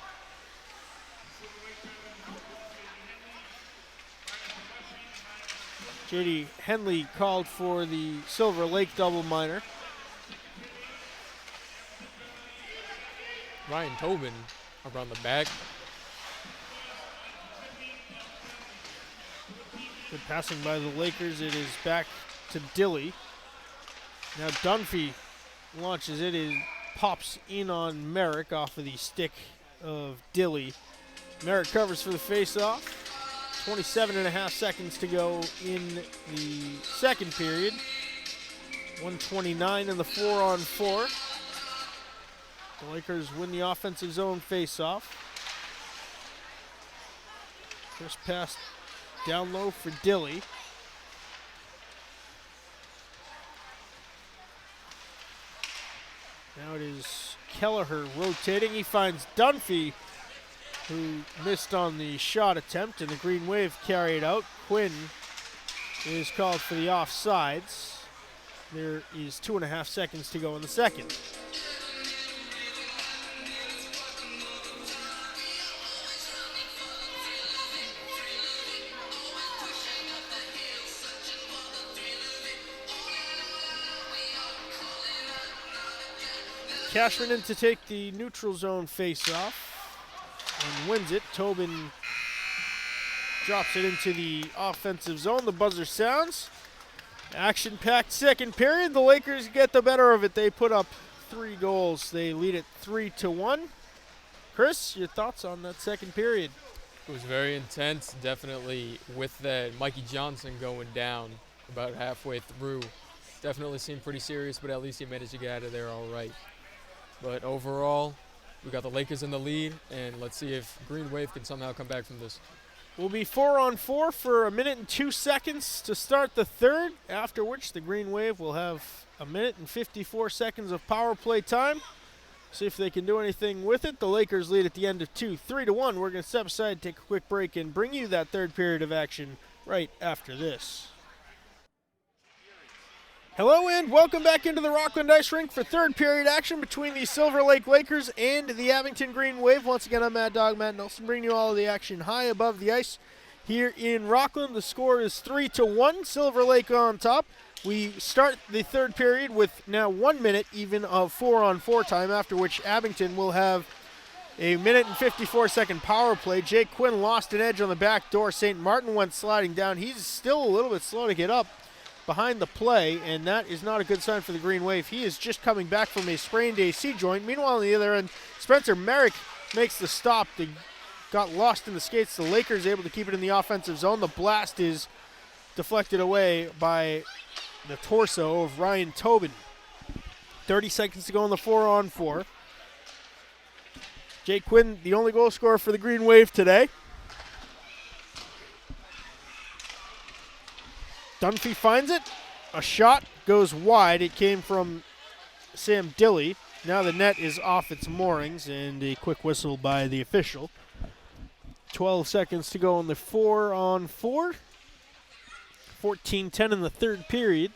J.D. Henley called for the Silver Lake double minor. Ryan Tobin around the back. Good passing by the Lakers. It is back to Dilly. Now Dunphy launches it. It pops in on Merrick off of the stick of Dilly. Merrick covers for the face-off. 27.5 seconds to go in the second period. 1:29 in the 4-on-4. The Lakers win the offensive zone face-off. First pass down low for Dilly. Now it is Kelleher rotating. He finds Dunphy, who missed on the shot attempt, and the Green Wave carry it out. Quinn is called for the offsides. There is 2.5 seconds to go in the second. Cashman in to take the neutral zone face-off and wins it. Tobin drops it into the offensive zone. The buzzer sounds. Action-packed second period. The Lakers get the better of it. They put up 3 goals. They lead it 3-1. Chris, your thoughts on that second period? It was very intense, definitely with that Mikey Johnson going down about halfway through. Definitely seemed pretty serious, but at least he managed to get out of there all right. But overall, we got the Lakers in the lead, and let's see if Green Wave can somehow come back from this. We'll be 4-on-4 for 1 minute and 2 seconds to start the third, after which the Green Wave will have 1 minute and 54 seconds of power play time. See if they can do anything with it. The Lakers lead at the end of 2, 3-1. We're going to step aside, take a quick break, and bring you that third period of action right after this. Hello and welcome back into the Rockland Ice Rink for third period action between the Silver Lake Lakers and the Abington Green Wave. Once again, I'm Mad Dog Matt Nelson, bringing you all of the action high above the ice here in Rockland. The score is 3-1, Silver Lake on top. We start the third period with now 1 minute even of 4-on-4 time, after which Abington will have a 1 minute and 54 second power play. Jake Quinn lost an edge on the back door. St. Martin went sliding down. He's still a little bit slow to get up behind the play, and that is not a good sign for the Green Wave. He is just coming back from a sprained AC joint. Meanwhile, on the other end, Spencer Merrick makes the stop. They got lost in the skates. The Lakers able to keep it in the offensive zone. The blast is deflected away by the torso of Ryan Tobin. 30 seconds to go in the 4-on-4. Jake Quinn, the only goal scorer for the Green Wave today. Dunphy finds it. A shot goes wide. It came from Sam Dilly. Now the net is off its moorings, and a quick whistle by the official. 12 seconds to go in the 4-on-4. 14-10 in the third period.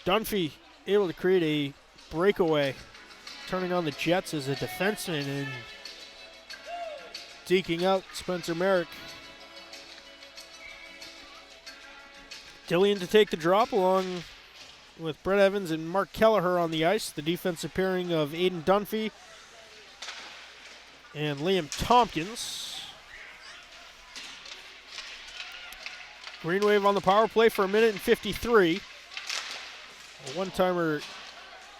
Dunphy able to create a breakaway, turning on the Jets as a defenseman and deking out Spencer Merrick. Dillian to take the drop along with Brett Evans and Mark Kelleher on the ice. The defensive pairing of Aiden Dunphy and Liam Tompkins. Green Wave on the power play for 1 minute and 53. A one-timer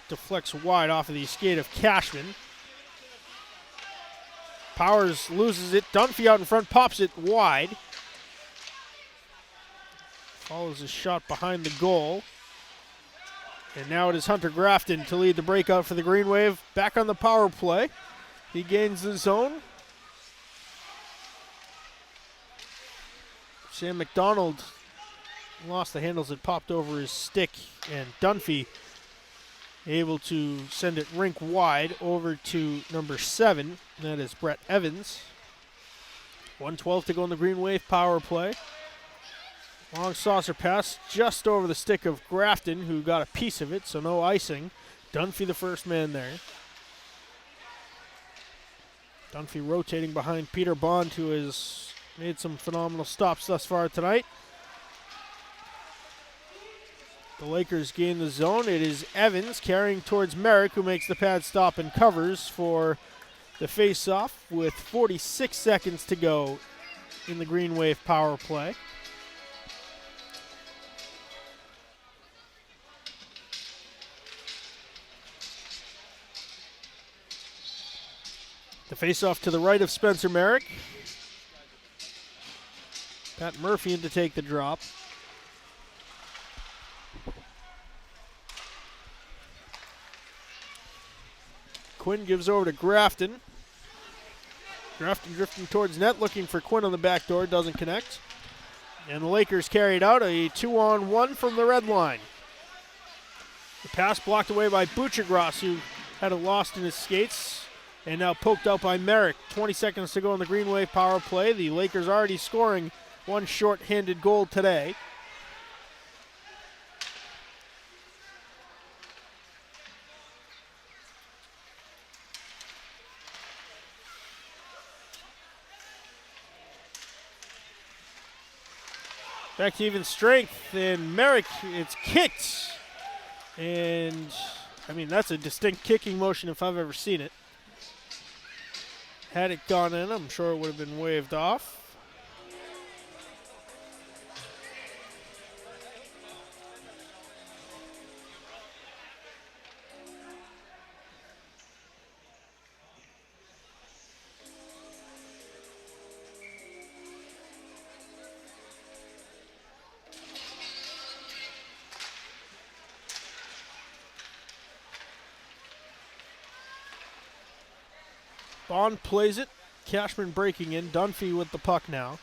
deflects wide off of the skate of Cashman. Powers loses it. Dunphy out in front, pops it wide. Follows his shot behind the goal. And now it is Hunter Grafton to lead the breakout for the Green Wave. Back on the power play. He gains the zone. Sam McDonald lost the handles. It popped over his stick. And Dunphy able to send it rink wide over to number 7. That is Brett Evans. 1:12 to go in the Green Wave power play. Long saucer pass just over the stick of Grafton, who got a piece of it, so no icing. Dunphy the first man there. Dunphy rotating behind Peter Bond, who has made some phenomenal stops thus far tonight. The Lakers gain the zone. It is Evans carrying towards Merrick, who makes the pad stop and covers for the face-off with 46 seconds to go in the Green Wave power play. The face-off to the right of Spencer Merrick. Pat Murphy in to take the drop. Quinn gives over to Grafton. Grafton drifting towards net, looking for Quinn on the back door. Doesn't connect. And the Lakers carried out a 2-on-1 from the red line. The pass blocked away by Butchergross, who had it lost in his skates. And now poked out by Merrick. 20 seconds to go in the Green Wave power play. The Lakers already scoring one short-handed goal today. Back to even strength, and Merrick, it's kicked. And, I mean, that's a distinct kicking motion if I've ever seen it. Had it gone in, I'm sure it would have been waved off. Bond plays it. Cashman breaking in. Dunphy with the puck now.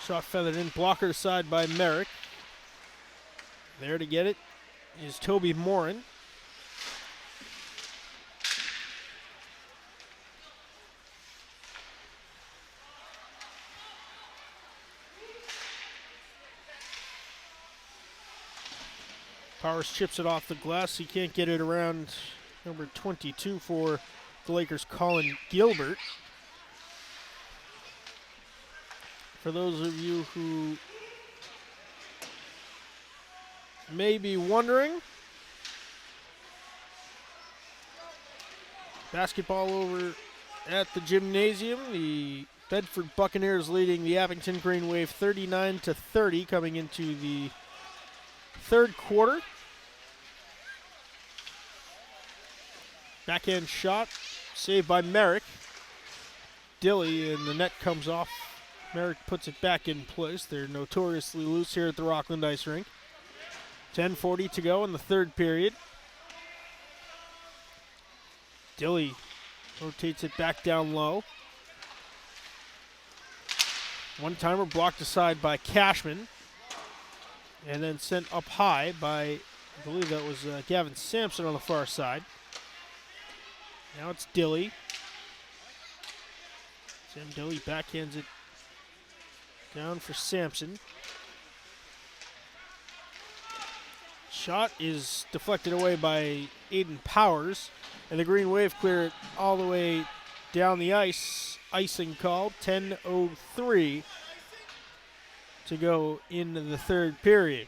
Shot feathered in. Blocker side by Merrick. There to get it is Toby Morin. Powers chips it off the glass. He can't get it around number 22 for the Lakers, Colin Gilbert. For those of you who may be wondering, basketball over at the gymnasium. The Bedford Buccaneers leading the Abington Green Wave 39-30 coming into the third quarter. Backhand shot, saved by Merrick. Dilly, and the net comes off. Merrick puts it back in place. They're notoriously loose here at the Rockland Ice Rink. 10:40 to go in the third period. Dilly rotates it back down low. One-timer blocked aside by Cashman. And then sent up high by, I believe that was Gavin Sampson on the far side. Now it's Dilly. Sam Dilly backhands it down for Sampson. Shot is deflected away by Aiden Powers. And the Green Wave clear it all the way down the ice. Icing called. 10:03 to go into the third period.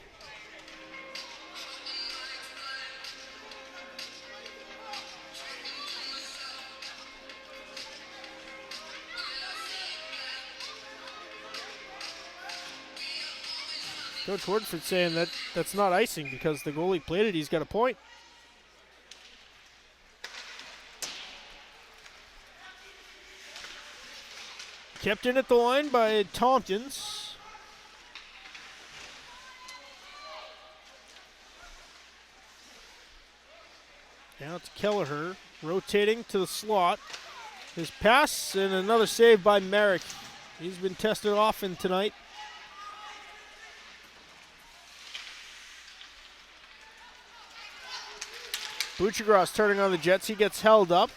Coach Woodford saying that that's not icing because the goalie played it. He's got a point. Kept in at the line by Tompkins. Now it's Kelleher rotating to the slot. His pass and another save by Merrick. He's been tested often tonight. Buchagras turning on the Jets. He gets held up.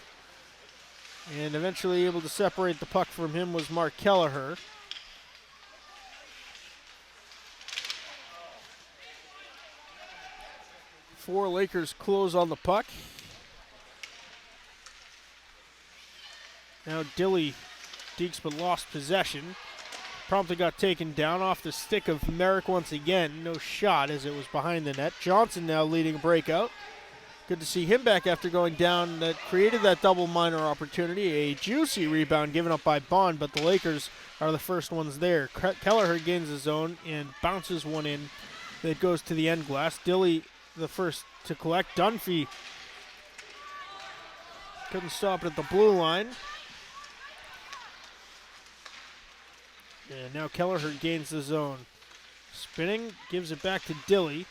And eventually able to separate the puck from him was Mark Kelleher. Four Lakers close on the puck. Now Dilly dekes but lost possession. Promptly got taken down off the stick of Merrick once again. No shot as it was behind the net. Johnson now leading a breakout. Good to see him back after going down. That created that double minor opportunity. A juicy rebound given up by Bond, but the Lakers are the first ones there. Kelleher gains his own and bounces one in that goes to the end glass. Dilly the first to collect. Dunphy couldn't stop it at the blue line. And now Kelleher gains the zone. Spinning, gives it back to Dilly.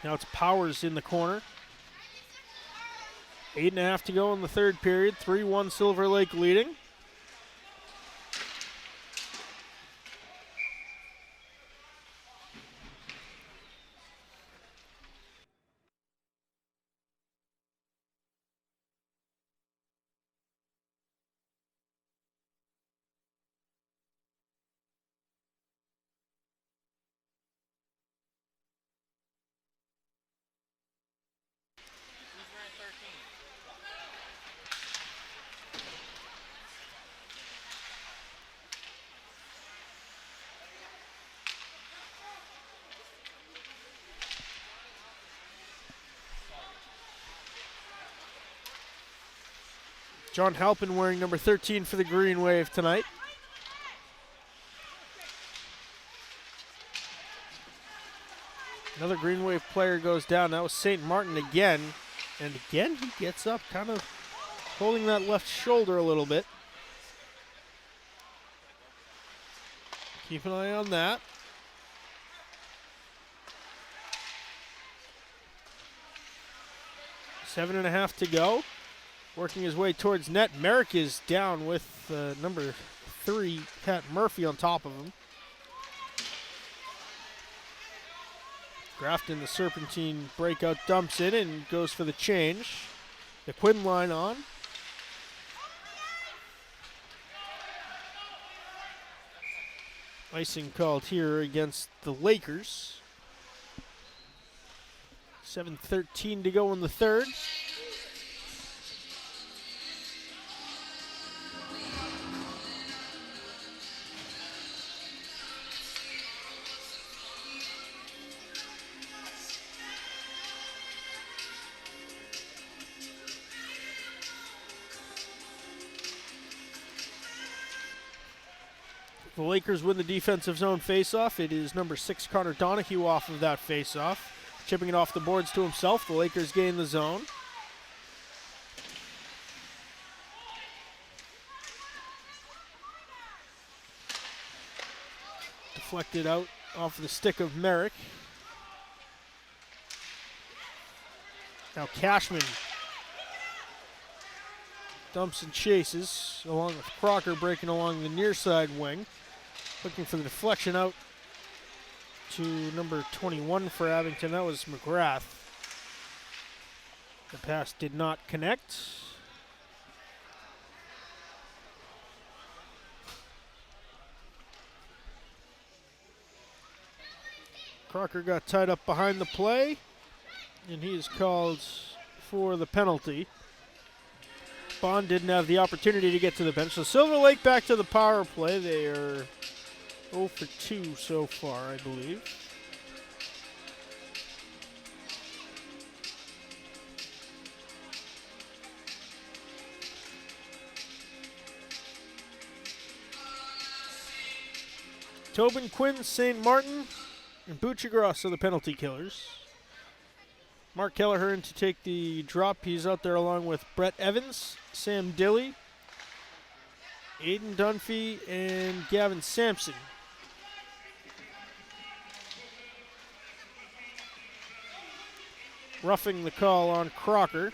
Now it's Powers in the corner. 8.5 to go in the third period. 3-1 Silver Lake leading. John Halpin wearing number 13 for the Green Wave tonight. Another Green Wave player goes down. That was St. Martin again. And again, he gets up, kind of holding that left shoulder a little bit. Keep an eye on that. Seven and a half to go. Working his way towards net. Merrick is down with number 3, Pat Murphy, on top of him. Grafton, the Serpentine breakout, dumps in and goes for the change. The Quinn line on. Icing called here against the Lakers. 7:13 to go in the third. The Lakers win the defensive zone faceoff. It is number 6, Connor Donahue, off of that faceoff. Chipping it off the boards to himself. The Lakers gain the zone. Deflected out off the stick of Merrick. Now Cashman dumps and chases, along with Crocker breaking along the near side wing. Looking for the deflection out to number 21 for Abington. That was McGrath. The pass did not connect. Crocker got tied up behind the play, and he is called for the penalty. Bond didn't have the opportunity to get to the bench. So Silver Lake back to the power play. They are 0 for 2 so far, I believe. Tobin, Quinn, St. Martin, and Buchagras are the penalty killers. Mark Kelleher in to take the drop. He's out there along with Brett Evans, Sam Dilly, Aiden Dunphy and Gavin Sampson. Roughing the call on Crocker.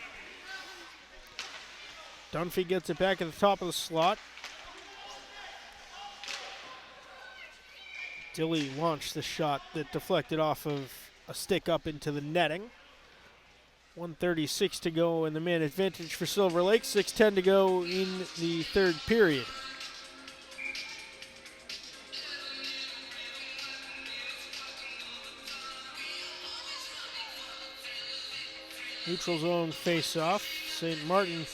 Dunphy gets it back at the top of the slot. Dilly launched the shot that deflected off of a stick up into the netting. 1:36 to go in the man advantage for Silver Lake. 6:10 to go in the third period. Neutral zone face-off. St. Martin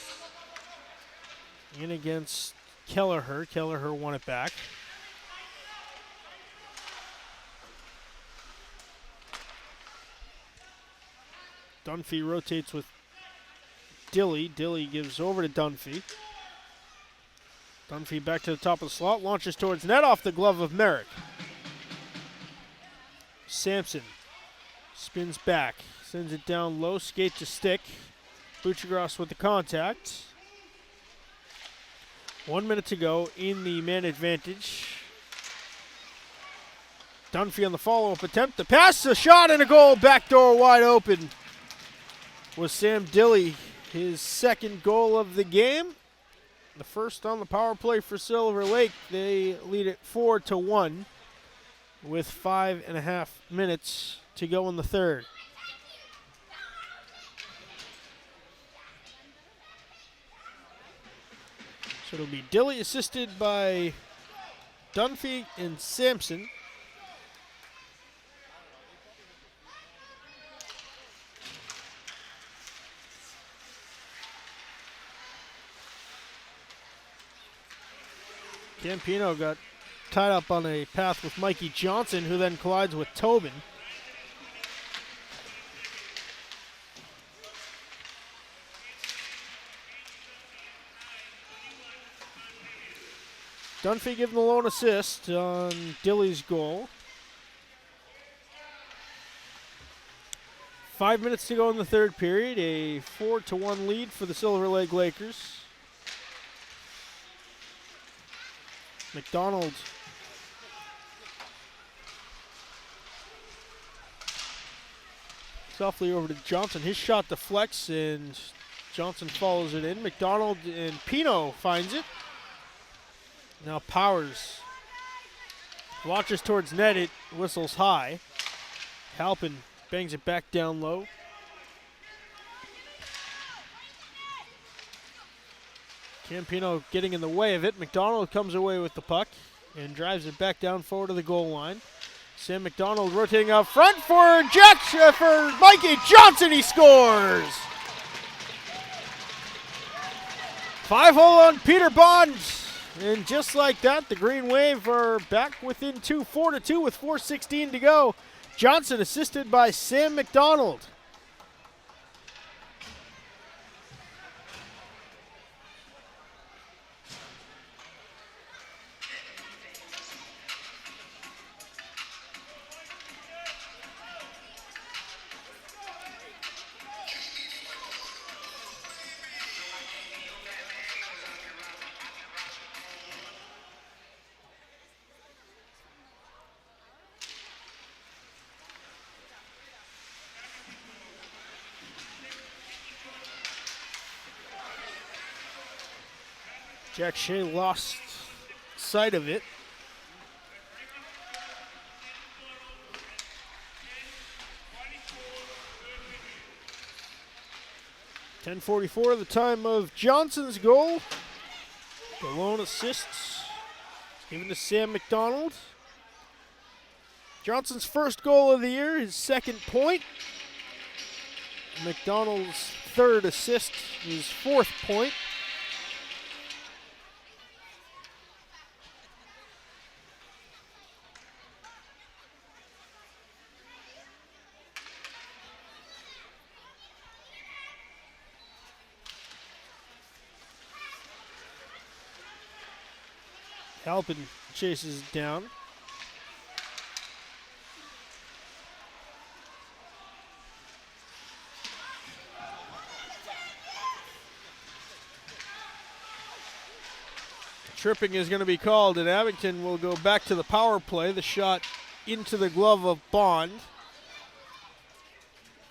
in against Kelleher. Kelleher won it back. Dunphy rotates with Dilly. Dilly gives over to Dunphy. Dunphy back to the top of the slot. Launches towards net off the glove of Merrick. Sampson spins back. Sends it down low. Skate to stick. Buchagras with the contact. 1 minute to go in the man advantage. Dunphy on the follow-up attempt. The pass, a shot, and a goal. Back door wide open. Was Sam Dilly, his second goal of the game. The first on the power play for Silver Lake. They lead it 4-1 with 5.5 minutes to go in the third. So it'll be Dilly assisted by Dunphy and Sampson. Campino got tied up on a path with Mikey Johnson, who then collides with Tobin. Dunphy giving the lone assist on Dilly's goal. 5 minutes to go in the third period. A 4-1 lead for the Silver Lake Lakers. McDonald softly over to Johnson. His shot deflects and Johnson follows it in. McDonald and Pino finds it. Now Powers launches towards net. It whistles high. Halpin bangs it back down low. Campino getting in the way of it. McDonald comes away with the puck and drives it back down forward to the goal line. Sam McDonald rotating up front for for Mikey Johnson. He scores. 5-hole on Peter Bond. And just like that, the Green Wave are back within 4-2 with 4:16 to go. Johnson assisted by Sam McDonald. Jack Shea lost sight of it. .10:44, the time of Johnson's goal. The lone assists given to Sam McDonald. Johnson's first goal of the year, his second point. McDonald's third assist, his fourth point. Halpin chases it down. Tripping is going to be called, and Abington will go back to the power play. The shot into the glove of Bond.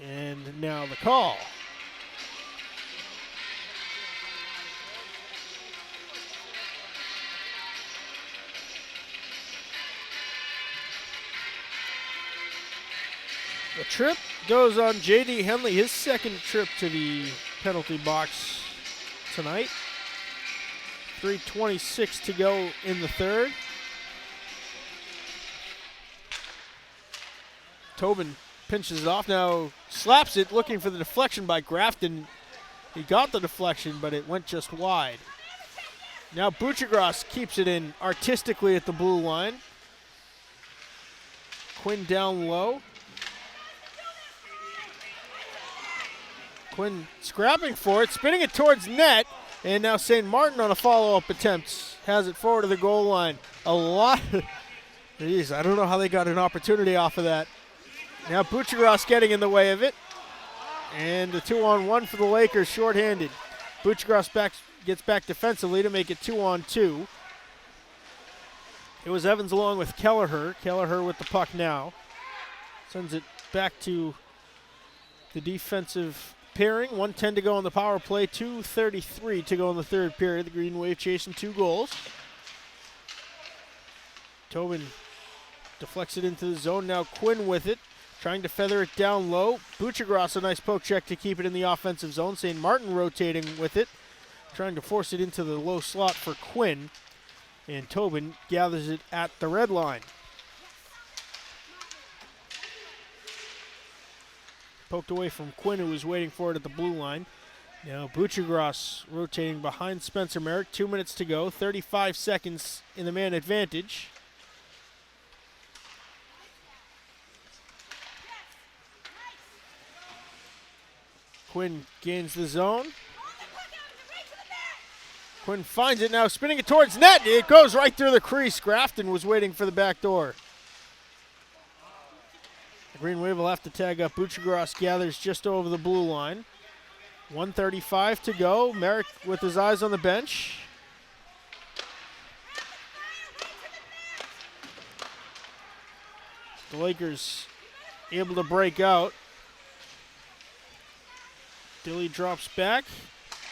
And now the call. The trip goes on J.D. Henley, his second trip to the penalty box tonight. 3:26 to go in the third. Tobin pinches it off, now slaps it, looking for the deflection by Grafton. He got the deflection, but it went just wide. Now Buchagras keeps it in artistically at the blue line. Quinn down low. Quinn scrapping for it, spinning it towards net, and now St. Martin on a follow-up attempt has it forward to the goal line. A lot. Jeez, I don't know how they got an opportunity off of that. Now Buchagras getting in the way of it, and a 2-on-1 for the Lakers, shorthanded. Buchagras gets back defensively to make it 2-on-2. It was Evans along with Kelleher. Kelleher with the puck now. Sends it back to the defensive pairing. 1:10 to go on the power play. 2:33 to go in the third period. The Green Wave chasing 2 goals. Tobin deflects it into the zone. Now Quinn with it, trying to feather it down low. Buchagras a nice poke check to keep it in the offensive zone. St. Martin rotating with it, trying to force it into the low slot for Quinn. And Tobin gathers it at the red line. Poked away from Quinn, who was waiting for it at the blue line. Now Buchagras rotating behind Spencer Merrick. 2 minutes to go. 35 seconds in the man advantage. Quinn gains the zone. Quinn finds it now, spinning it towards net. It goes right through the crease. Grafton was waiting for the back door. The Green Wave will have to tag up. Buchagras gathers just over the blue line. 1:35 to go. Merrick with his eyes on the bench. The Lakers able to break out. Dilly drops back.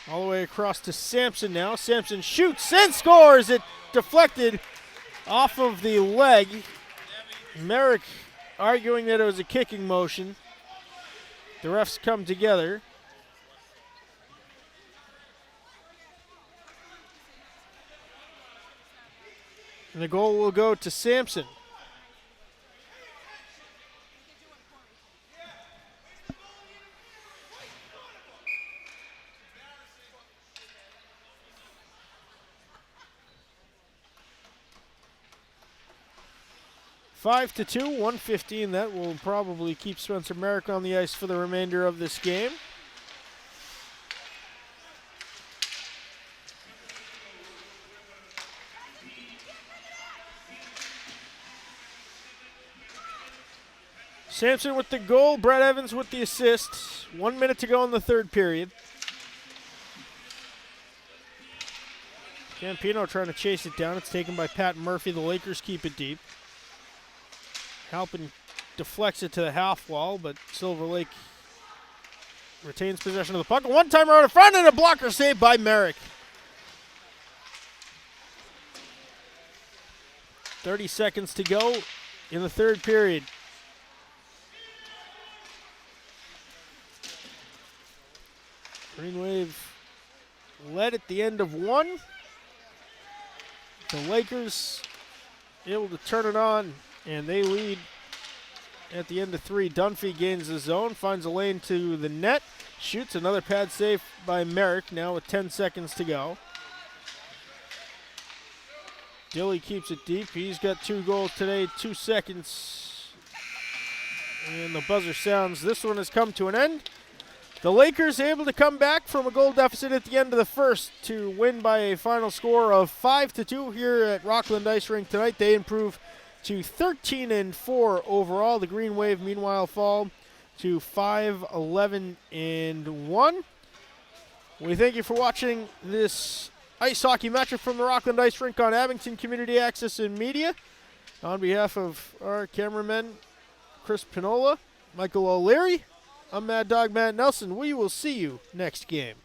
All the way across to Sampson now. Sampson shoots and scores. It deflected off of the leg. Merrick arguing that it was a kicking motion. The refs come together. And the goal will go to Sampson. Five to 2, 1:15. That will probably keep Spencer Merrick on the ice for the remainder of this game. Sampson with the goal, Brett Evans with the assist. 1 minute to go in the third period. Campino trying to chase it down. It's taken by Pat Murphy. The Lakers keep it deep. Halpin deflects it to the half wall, but Silver Lake retains possession of the puck. One-timer out in front and a blocker saved by Merrick. 30 seconds to go in the third period. Green Wave led at the end of 1. The Lakers able to turn it on, and they lead at the end of 3. Dunphy gains the zone, finds a lane to the net, shoots another pad save by Merrick, now with 10 seconds to go. Dilly keeps it deep. He's got 2 goals today, 2 seconds. And the buzzer sounds. This one has come to an end. The Lakers able to come back from a goal deficit at the end of the first to win by a final score of 5-2 here at Rockland Ice Rink tonight. They improve to 13-4 overall. The Green Wave, meanwhile, fall to 5-11-1. We thank you for watching this ice hockey matchup from the Rockland Ice Rink on Abington Community Access and Media. On behalf of our cameramen, Chris Pinola, Michael O'Leary, I'm Mad Dog Matt Nelson. We will see you next game.